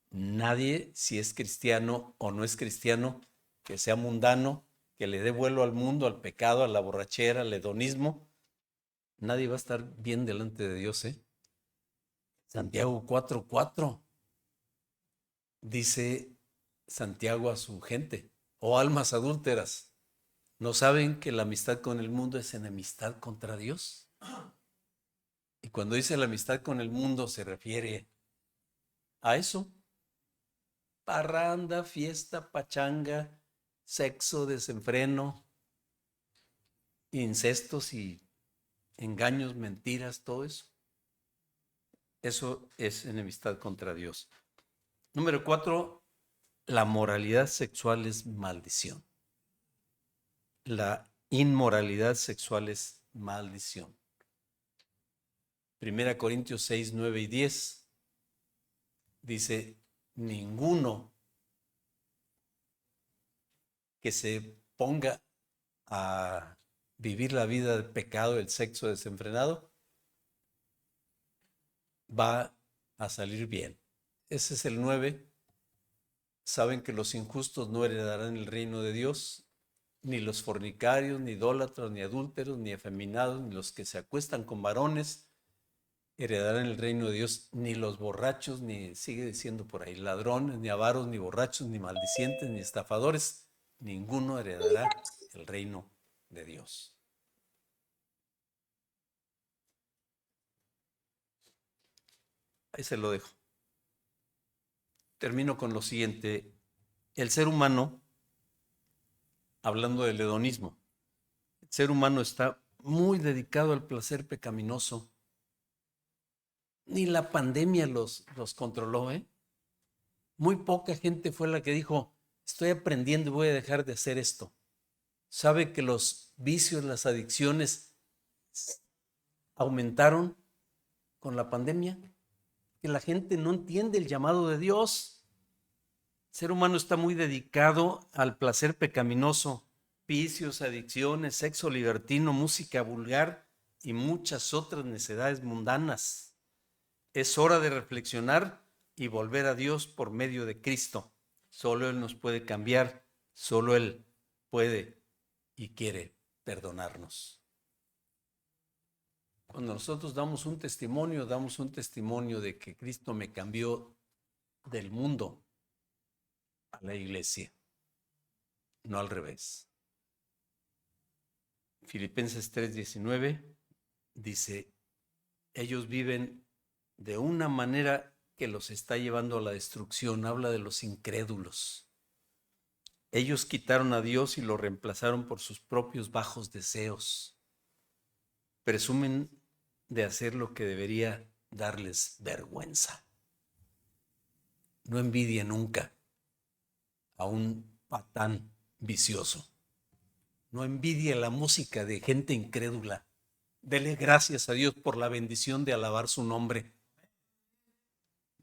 Nadie, si es cristiano o no es cristiano, que sea mundano, que le dé vuelo al mundo, al pecado, a la borrachera, al hedonismo, nadie va a estar bien delante de Dios, ¿eh? Santiago 4:4 dice Santiago a su gente, oh almas adúlteras, ¿no saben que la amistad con el mundo es enemistad contra Dios? Y cuando dice la amistad con el mundo se refiere a eso. Parranda, fiesta, pachanga, sexo, desenfreno, incestos y engaños, mentiras, todo eso. Eso es enemistad contra Dios. Número 4, la moralidad sexual es maldición. La inmoralidad sexual es maldición. 1 Corintios 6, 9 y 10 dice, ninguno que se ponga a vivir la vida del pecado, el sexo desenfrenado, va a salir bien. Ese es el 9. Saben que los injustos no heredarán el reino de Dios, ni los fornicarios, ni idólatras, ni adúlteros, ni afeminados, ni los que se acuestan con varones heredarán el reino de Dios, ni los borrachos, ni, sigue diciendo por ahí, ladrones, ni avaros, ni borrachos, ni maldicientes, ni estafadores, ninguno heredará el reino de Dios. Ahí se lo dejo. Termino con lo siguiente. El ser humano, hablando del hedonismo, el ser humano está muy dedicado al placer pecaminoso. Ni la pandemia los controló, ¿eh? Muy poca gente fue la que dijo, estoy aprendiendo y voy a dejar de hacer esto. ¿Sabe que los vicios, las adicciones aumentaron con la pandemia? Que la gente no entiende el llamado de Dios. El ser humano está muy dedicado al placer pecaminoso, vicios, adicciones, sexo libertino, música vulgar y muchas otras necedades mundanas. Es hora de reflexionar y volver a Dios por medio de Cristo. Solo Él nos puede cambiar, solo Él puede y quiere perdonarnos. Cuando nosotros damos un testimonio de que Cristo me cambió del mundo a la iglesia, no al revés. Filipenses 3:19 dice, ellos viven de una manera que los está llevando a la destrucción. Habla de los incrédulos. Ellos quitaron a Dios y lo reemplazaron por sus propios bajos deseos. Presumen de hacer lo que debería darles vergüenza. No envidie nunca a un patán vicioso. No envidie la música de gente incrédula. Dele gracias a Dios por la bendición de alabar su nombre.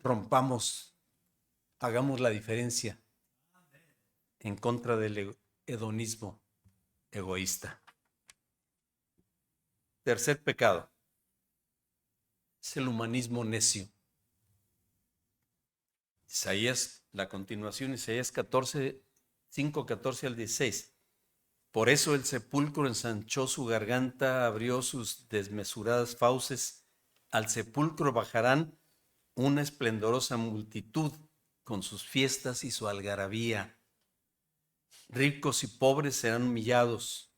Rompamos, hagamos la diferencia en contra del hedonismo egoísta. Tercer pecado es el humanismo necio. Isaías, la continuación, Isaías 14, 5, 14 al 16. Por eso el sepulcro ensanchó su garganta, abrió sus desmesuradas fauces. Al sepulcro bajarán una esplendorosa multitud con sus fiestas y su algarabía. Ricos y pobres serán humillados,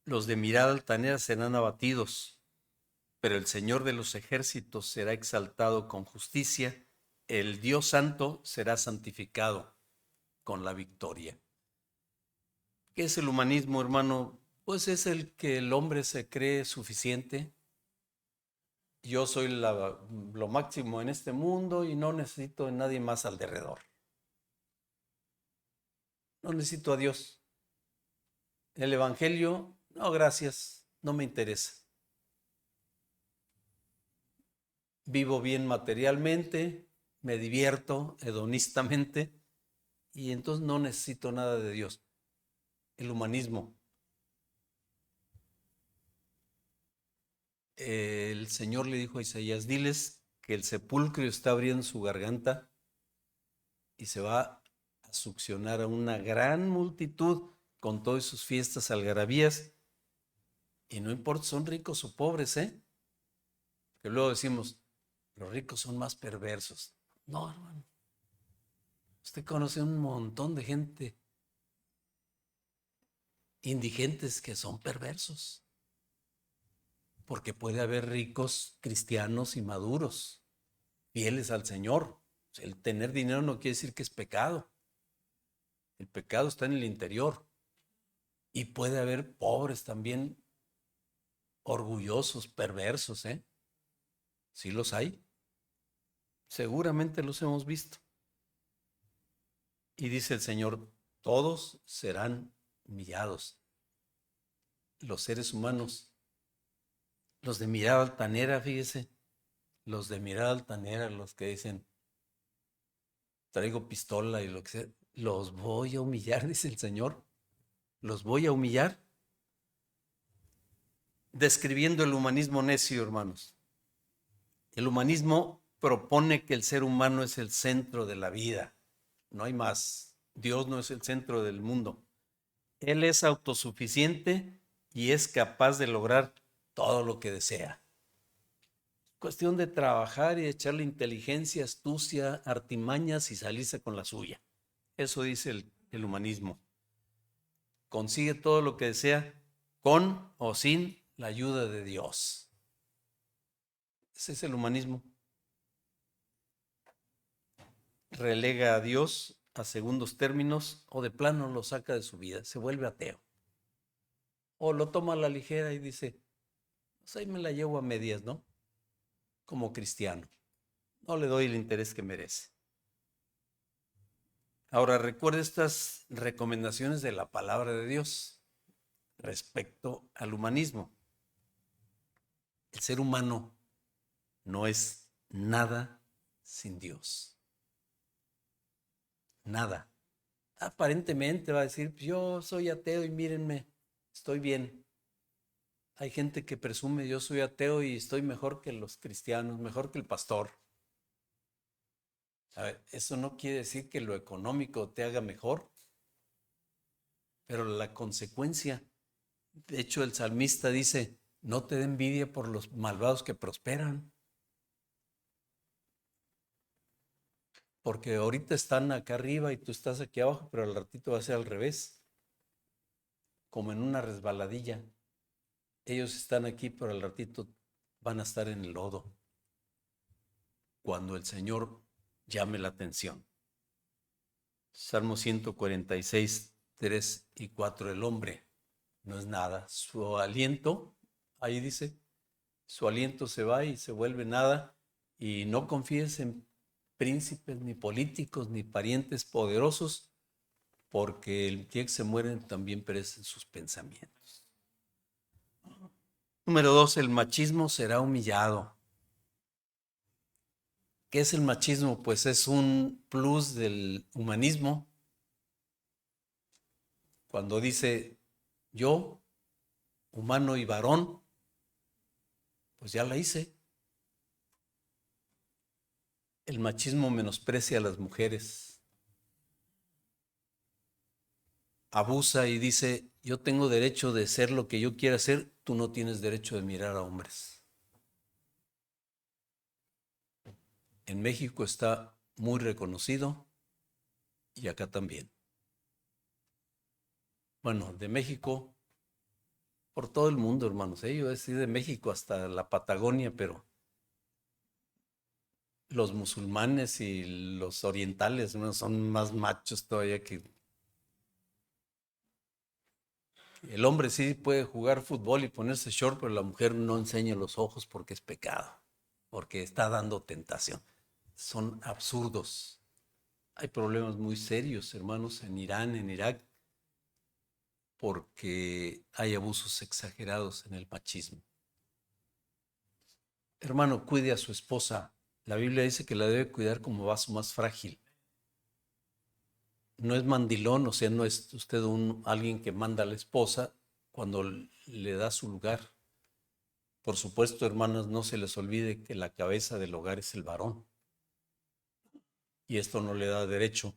los de mirada altanera serán abatidos, pero el Señor de los ejércitos será exaltado con justicia, el Dios Santo será santificado con la victoria. ¿Qué es el humanismo, hermano? Pues es el que el hombre se cree suficiente. Yo soy lo máximo en este mundo y no necesito a nadie más alrededor. No necesito a Dios. El Evangelio, no, gracias, no me interesa. Vivo bien materialmente, me divierto hedonistamente y entonces no necesito nada de Dios. El humanismo. El Señor le dijo a Isaías, diles que el sepulcro está abriendo su garganta y se va a succionar a una gran multitud con todas sus fiestas algarabías. Y no importa, son ricos o pobres, que luego decimos, los ricos son más perversos. No, hermano. Usted conoce un montón de gente indigentes que son perversos. Porque puede haber ricos cristianos y maduros, fieles al Señor. El tener dinero no quiere decir que es pecado. El pecado está en el interior. Y puede haber pobres también, orgullosos, perversos, Sí los hay. Seguramente los hemos visto. Y dice el Señor, todos serán humillados. Los seres humanos, los de mirada altanera, fíjese, los de mirada altanera, los que dicen, traigo pistola y lo que sea, los voy a humillar, dice el Señor, los voy a humillar. Describiendo el humanismo necio, hermanos. El humanismo propone que el ser humano es el centro de la vida, no hay más. Dios no es el centro del mundo. Él es autosuficiente y es capaz de lograr todo lo que desea. Cuestión de trabajar y echarle inteligencia, astucia, artimañas y salirse con la suya. Eso dice el humanismo. Consigue todo lo que desea con o sin la ayuda de Dios. Ese es el humanismo. Relega a Dios a segundos términos o de plano lo saca de su vida, se vuelve ateo. O lo toma a la ligera y dice, pues ahí me la llevo a medias, ¿no? Como cristiano. No le doy el interés que merece. Ahora recuerde estas recomendaciones de la palabra de Dios respecto al humanismo. El ser humano no es nada sin Dios. Nada. Aparentemente va a decir, yo soy ateo y mírenme, estoy bien. Hay gente que presume, yo soy ateo y estoy mejor que los cristianos, mejor que el pastor. A ver, eso no quiere decir que lo económico te haga mejor, pero la consecuencia, de hecho el salmista dice, no te dé envidia por los malvados que prosperan, porque ahorita están acá arriba y tú estás aquí abajo, pero al ratito va a ser al revés, como en una resbaladilla. Ellos están aquí, pero al ratito van a estar en el lodo, cuando el Señor llame la atención. Salmo 146, 3 y 4, el hombre no es nada. Su aliento, ahí dice, su aliento se va y se vuelve nada, y no confíes en príncipes, ni políticos, ni parientes poderosos, porque el día que se mueren también perecen sus pensamientos. Número 2, el machismo será humillado. ¿Qué es el machismo? Pues es un plus del humanismo. Cuando dice yo, humano y varón, pues ya la hice. El machismo menosprecia a las mujeres, abusa y dice, yo tengo derecho de ser lo que yo quiera ser, tú no tienes derecho de mirar a hombres. En México está muy reconocido y acá también. Bueno, de México por todo el mundo, hermanos. Yo he sido de México hasta la Patagonia, pero los musulmanes y los orientales, ¿no?, son más machos todavía que el hombre. Sí puede jugar fútbol y ponerse short, pero la mujer no enseña los ojos porque es pecado, porque está dando tentación. Son absurdos. Hay problemas muy serios, hermanos, en Irán, en Irak, porque hay abusos exagerados en el machismo. Hermano, cuide a su esposa. La Biblia dice que la debe cuidar como vaso más frágil. No es mandilón, o sea, no es usted alguien que manda a la esposa cuando le da su lugar. Por supuesto, hermanas, no se les olvide que la cabeza del hogar es el varón. Y esto no le da derecho,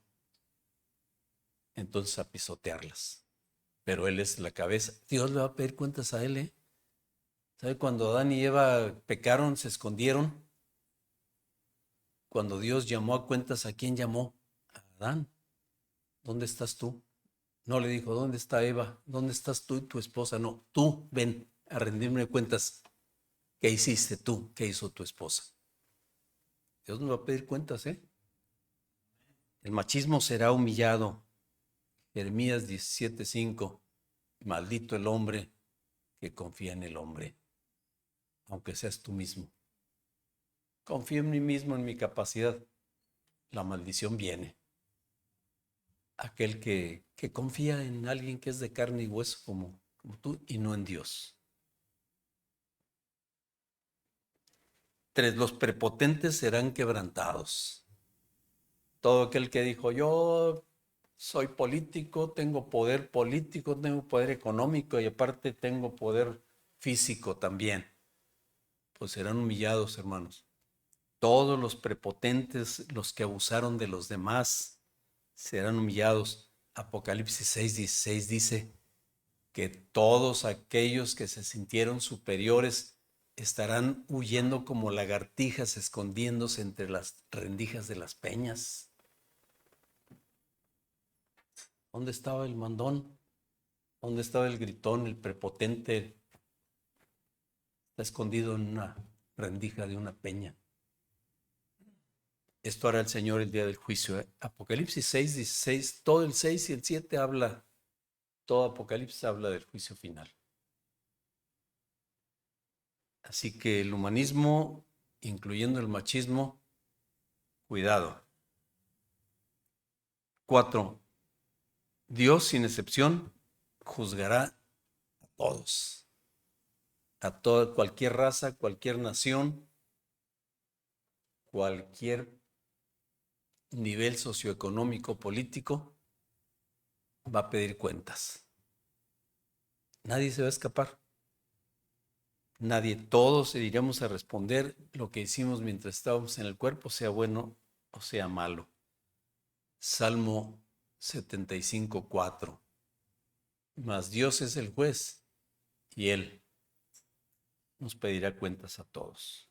entonces, a pisotearlas. Pero él es la cabeza. Dios le va a pedir cuentas a él, ¿eh? ¿Sabe? Cuando Adán y Eva pecaron, se escondieron. Cuando Dios llamó a cuentas, ¿a quién llamó? A Adán. ¿Dónde estás tú? No le dijo, ¿dónde está Eva? ¿Dónde estás tú y tu esposa? No, tú ven a rendirme cuentas. ¿Qué hiciste tú? ¿Qué hizo tu esposa? Dios nos va a pedir cuentas, ¿eh? El machismo será humillado. Jeremías 17:5. Maldito el hombre que confía en el hombre, aunque seas tú mismo. Confío en mí mismo, en mi capacidad. La maldición viene. Aquel que confía en alguien que es de carne y hueso como tú y no en Dios. 3. Los prepotentes serán quebrantados. Todo aquel que dijo, yo soy político, tengo poder político, tengo poder económico y aparte tengo poder físico también, pues serán humillados, hermanos. Todos los prepotentes, los que abusaron de los demás, serán humillados. Apocalipsis 6:16 dice que todos aquellos que se sintieron superiores estarán huyendo como lagartijas, escondiéndose entre las rendijas de las peñas. ¿Dónde estaba el mandón? ¿Dónde estaba el gritón, el prepotente? Está escondido en una rendija de una peña. Esto hará el Señor el día del juicio. Apocalipsis 6:16, todo el 6 y el 7 habla, todo Apocalipsis habla del juicio final. Así que el humanismo, incluyendo el machismo, cuidado. 4. Dios, sin excepción, juzgará a todos, a toda, cualquier raza, cualquier nación, cualquier nivel socioeconómico, político, va a pedir cuentas. Nadie se va a escapar. Nadie, todos iremos a responder lo que hicimos mientras estábamos en el cuerpo, sea bueno o sea malo. Salmo 75:4. Mas Dios es el juez y Él nos pedirá cuentas a todos.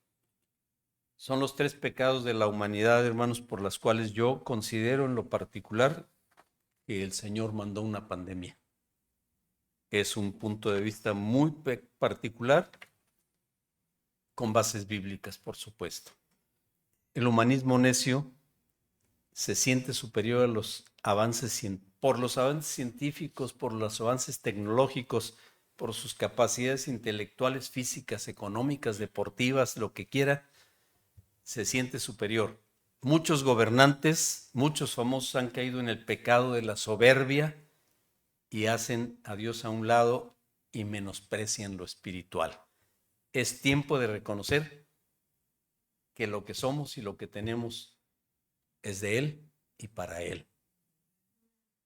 Son los 3 pecados de la humanidad, hermanos, por las cuales yo considero en lo particular que el Señor mandó una pandemia. Es un punto de vista muy particular, con bases bíblicas, por supuesto. El humanismo necio se siente superior a los avances, por los avances científicos, por los avances tecnológicos, por sus capacidades intelectuales, físicas, económicas, deportivas, lo que quiera, se siente superior. Muchos gobernantes, muchos famosos han caído en el pecado de la soberbia y hacen a Dios a un lado y menosprecian lo espiritual. Es tiempo de reconocer que lo que somos y lo que tenemos es de Él y para Él.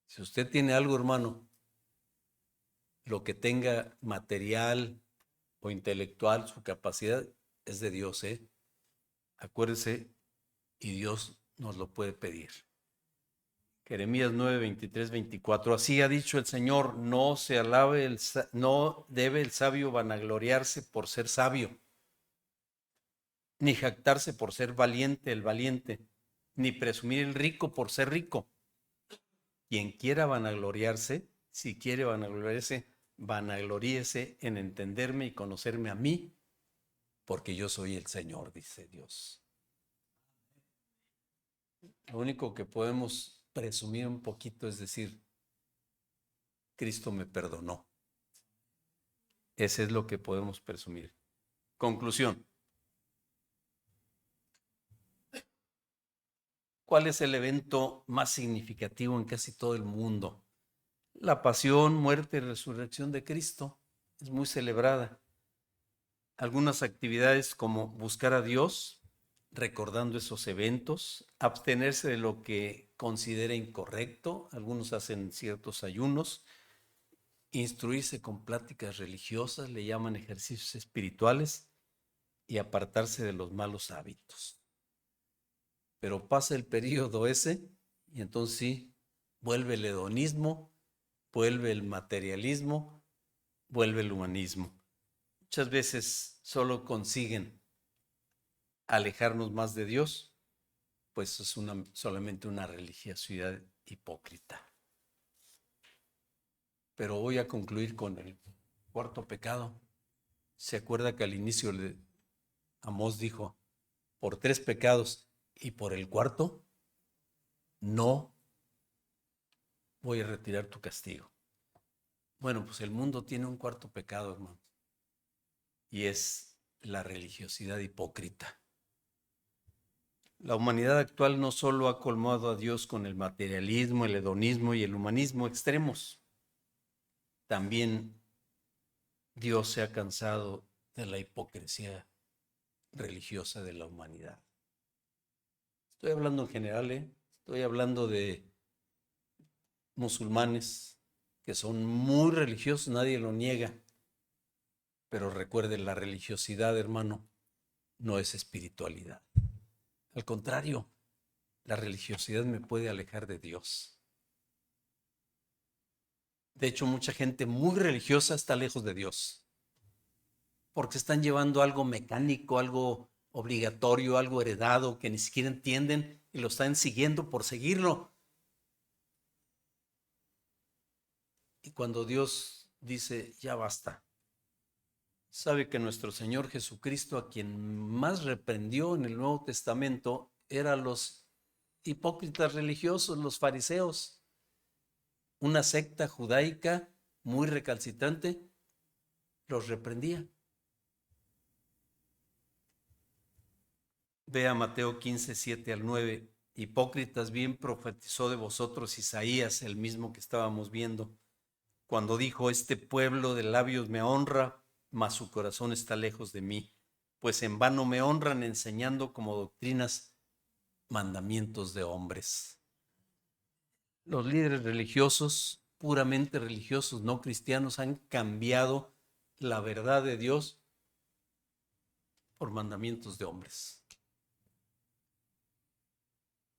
Si usted tiene algo, hermano, lo que tenga material o intelectual, su capacidad es de Dios, ¿eh? Acuérdese, y Dios nos lo puede pedir. Jeremías 9:23-24. Así ha dicho el Señor, no debe el sabio vanagloriarse por ser sabio, ni jactarse por ser valiente el valiente, ni presumir el rico por ser rico. Quien quiera vanagloriarse, si quiere vanagloriarse, vanagloríese en entenderme y conocerme a mí, porque yo soy el Señor, dice Dios. Lo único que podemos presumir un poquito es decir, Cristo me perdonó. Ese es lo que podemos presumir. Conclusión. ¿Cuál es el evento más significativo en casi todo el mundo? La pasión, muerte y resurrección de Cristo. Es muy celebrada. Algunas actividades como buscar a Dios, recordando esos eventos, abstenerse de lo que considera incorrecto, algunos hacen ciertos ayunos, instruirse con pláticas religiosas, le llaman ejercicios espirituales, y apartarse de los malos hábitos. Pero pasa el periodo ese y entonces sí, vuelve el hedonismo, vuelve el materialismo, vuelve el humanismo. Muchas veces solo consiguen alejarnos más de Dios, pues es solamente una religiosidad hipócrita. Pero voy a concluir con el cuarto pecado. ¿Se acuerda que al inicio Amós dijo, por 3 pecados y por el cuarto, no voy a retirar tu castigo? Bueno, pues el mundo tiene un cuarto pecado, hermano, y es la religiosidad hipócrita. La humanidad actual no solo ha colmado a Dios con el materialismo, el hedonismo y el humanismo extremos, también Dios se ha cansado de la hipocresía religiosa de la humanidad. Estoy hablando en general, estoy hablando de musulmanes que son muy religiosos, nadie lo niega, pero recuerde, la religiosidad, hermano, no es espiritualidad. Al contrario, la religiosidad me puede alejar de Dios. De hecho, mucha gente muy religiosa está lejos de Dios, porque están llevando algo mecánico, algo obligatorio, algo heredado que ni siquiera entienden y lo están siguiendo por seguirlo. Y cuando Dios dice, ya basta, sabe que nuestro Señor Jesucristo, a quien más reprendió en el Nuevo Testamento, eran los hipócritas religiosos, los fariseos, una secta judaica muy recalcitrante, los reprendía. Vea Mateo 15, 7 al 9. Hipócritas, bien profetizó de vosotros Isaías, el mismo que estábamos viendo, cuando dijo, este pueblo de labios me honra, mas su corazón está lejos de mí, pues en vano me honran enseñando como doctrinas mandamientos de hombres. Los líderes religiosos, puramente religiosos, no cristianos, han cambiado la verdad de Dios por mandamientos de hombres.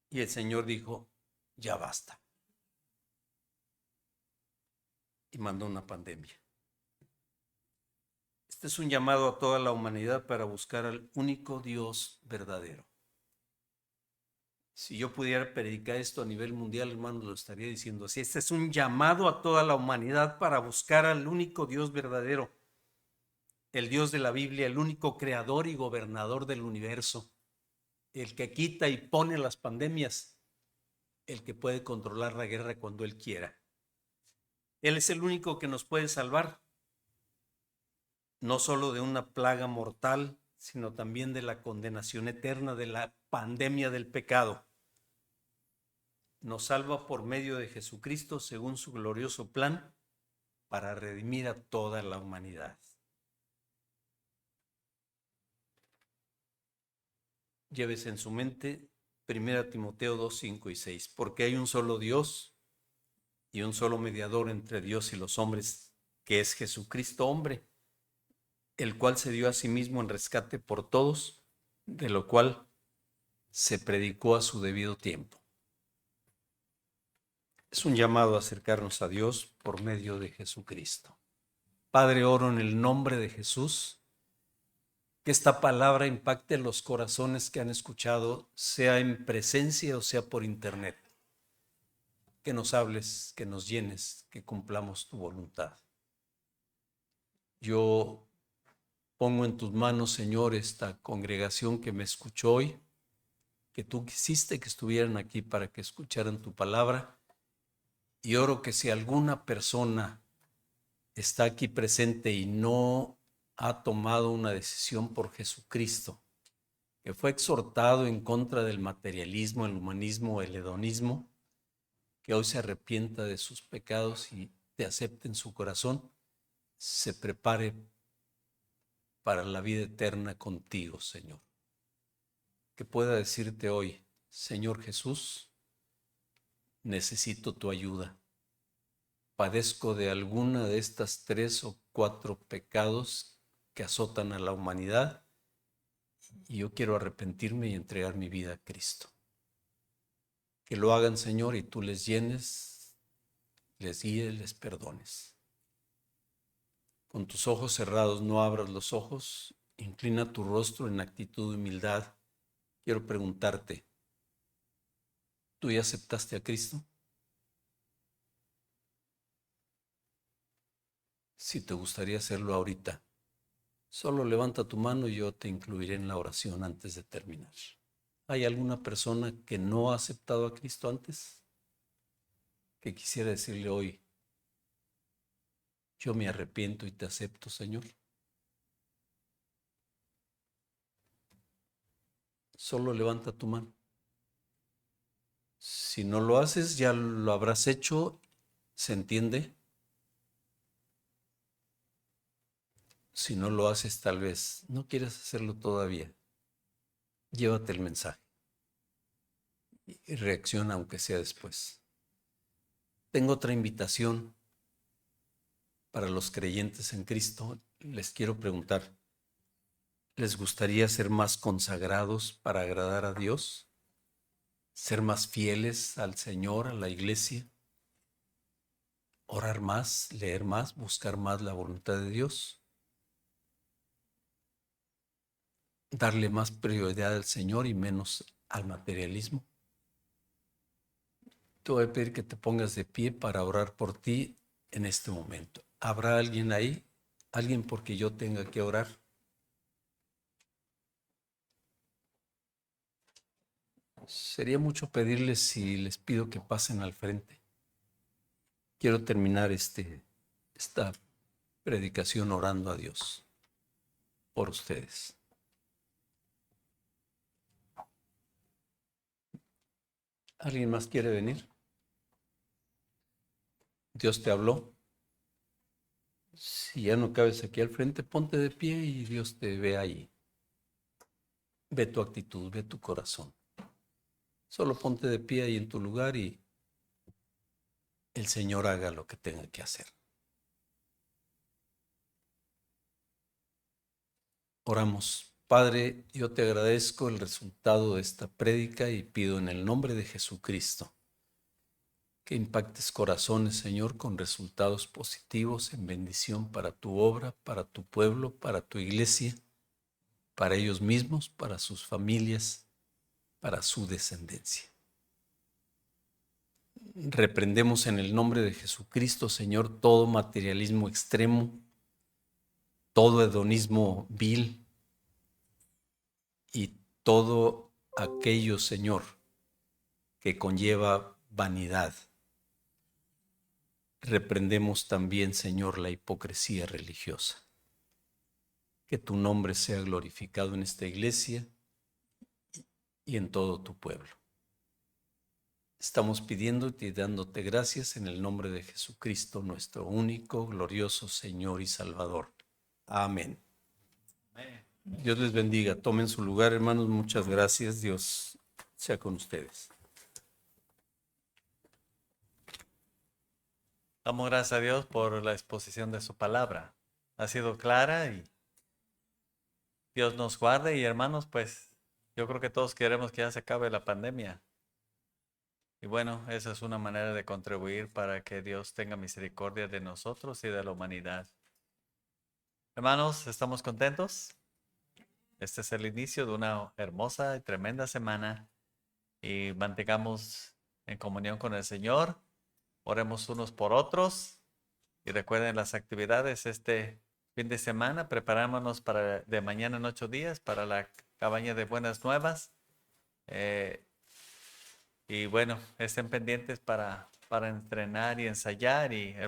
Y el Señor dijo, ya basta. Y mandó una pandemia. Este es un llamado a toda la humanidad para buscar al único Dios verdadero. Si yo pudiera predicar esto a nivel mundial, hermanos, lo estaría diciendo así. Este es un llamado a toda la humanidad para buscar al único Dios verdadero, el Dios de la Biblia, el único creador y gobernador del universo, el que quita y pone las pandemias, el que puede controlar la guerra cuando Él quiera. Él es el único que nos puede salvar, no solo de una plaga mortal, sino también de la condenación eterna, de la pandemia del pecado. Nos salva por medio de Jesucristo según su glorioso plan para redimir a toda la humanidad. Llévese en su mente 1 Timoteo 2, 5 y 6, porque hay un solo Dios y un solo mediador entre Dios y los hombres, que es Jesucristo hombre, el cual se dio a sí mismo en rescate por todos, de lo cual se predicó a su debido tiempo. Es un llamado a acercarnos a Dios por medio de Jesucristo. Padre, oro en el nombre de Jesús, que esta palabra impacte los corazones que han escuchado, sea en presencia o sea por internet. Que nos hables, que nos llenes, que cumplamos tu voluntad. Yo pongo en tus manos, Señor, esta congregación que me escuchó hoy, que tú quisiste que estuvieran aquí para que escucharan tu palabra. Y oro que si alguna persona está aquí presente y no ha tomado una decisión por Jesucristo, que fue exhortado en contra del materialismo, el humanismo, el hedonismo, que hoy se arrepienta de sus pecados y te acepte en su corazón, se prepare para la vida eterna contigo, Señor. Que pueda decirte hoy, Señor Jesús, necesito tu ayuda. Padezco de alguna de estas 3 o 4 pecados que azotan a la humanidad y yo quiero arrepentirme y entregar mi vida a Cristo. Que lo hagan, Señor, y tú les llenes, les guíes, les perdones. Con tus ojos cerrados no abras los ojos, inclina tu rostro en actitud de humildad. Quiero preguntarte, ¿tú ya aceptaste a Cristo? Si te gustaría hacerlo ahorita, solo levanta tu mano y yo te incluiré en la oración antes de terminar. ¿Hay alguna persona que no ha aceptado a Cristo antes? Que quisiera decirle hoy, yo me arrepiento y te acepto, Señor. Solo levanta tu mano. Si no lo haces, ya lo habrás hecho, ¿se entiende? Si no lo haces, tal vez no quieras hacerlo todavía. Llévate el mensaje y reacciona aunque sea después. Tengo otra invitación para los creyentes en Cristo. Les quiero preguntar, ¿les gustaría ser más consagrados para agradar a Dios? ¿Ser más fieles al Señor, a la iglesia? ¿Orar más, leer más, buscar más la voluntad de Dios? ¿Darle más prioridad al Señor y menos al materialismo? Te voy a pedir que te pongas de pie para orar por ti en este momento. ¿Habrá alguien ahí? ¿Alguien porque yo tenga que orar? Sería mucho pedirles si les pido que pasen al frente. Quiero terminar esta predicación orando a Dios por ustedes. ¿Alguien más quiere venir? ¿Dios te habló? Si ya no cabes aquí al frente, ponte de pie y Dios te ve ahí. Ve tu actitud, ve tu corazón. Solo ponte de pie ahí en tu lugar y el Señor haga lo que tenga que hacer. Oramos. Padre, yo te agradezco el resultado de esta prédica y pido en el nombre de Jesucristo que impactes corazones, Señor, con resultados positivos en bendición para tu obra, para tu pueblo, para tu iglesia, para ellos mismos, para sus familias, para su descendencia. Reprendemos en el nombre de Jesucristo, Señor, todo materialismo extremo, todo hedonismo vil y todo aquello, Señor, que conlleva vanidad. Reprendemos también, Señor, la hipocresía religiosa. Que tu nombre sea glorificado en esta iglesia y en todo tu pueblo. Estamos pidiéndote y dándote gracias en el nombre de Jesucristo, nuestro único, glorioso Señor y Salvador. Amén. Dios les bendiga. Tomen su lugar, hermanos. Muchas gracias. Dios sea con ustedes. Damos gracias a Dios por la exposición de su palabra. Ha sido clara y Dios nos guarde. Y hermanos, pues yo creo que todos queremos que ya se acabe la pandemia. Y bueno, esa es una manera de contribuir para que Dios tenga misericordia de nosotros y de la humanidad. Hermanos, ¿estamos contentos? Este es el inicio de una hermosa y tremenda semana. Y mantengamos en comunión con el Señor. Oremos unos por otros. Y recuerden las actividades este fin de semana. Preparámonos para de mañana en 8 días para la cabaña de Buenas Nuevas. Y bueno, estén pendientes para entrenar y ensayar. Y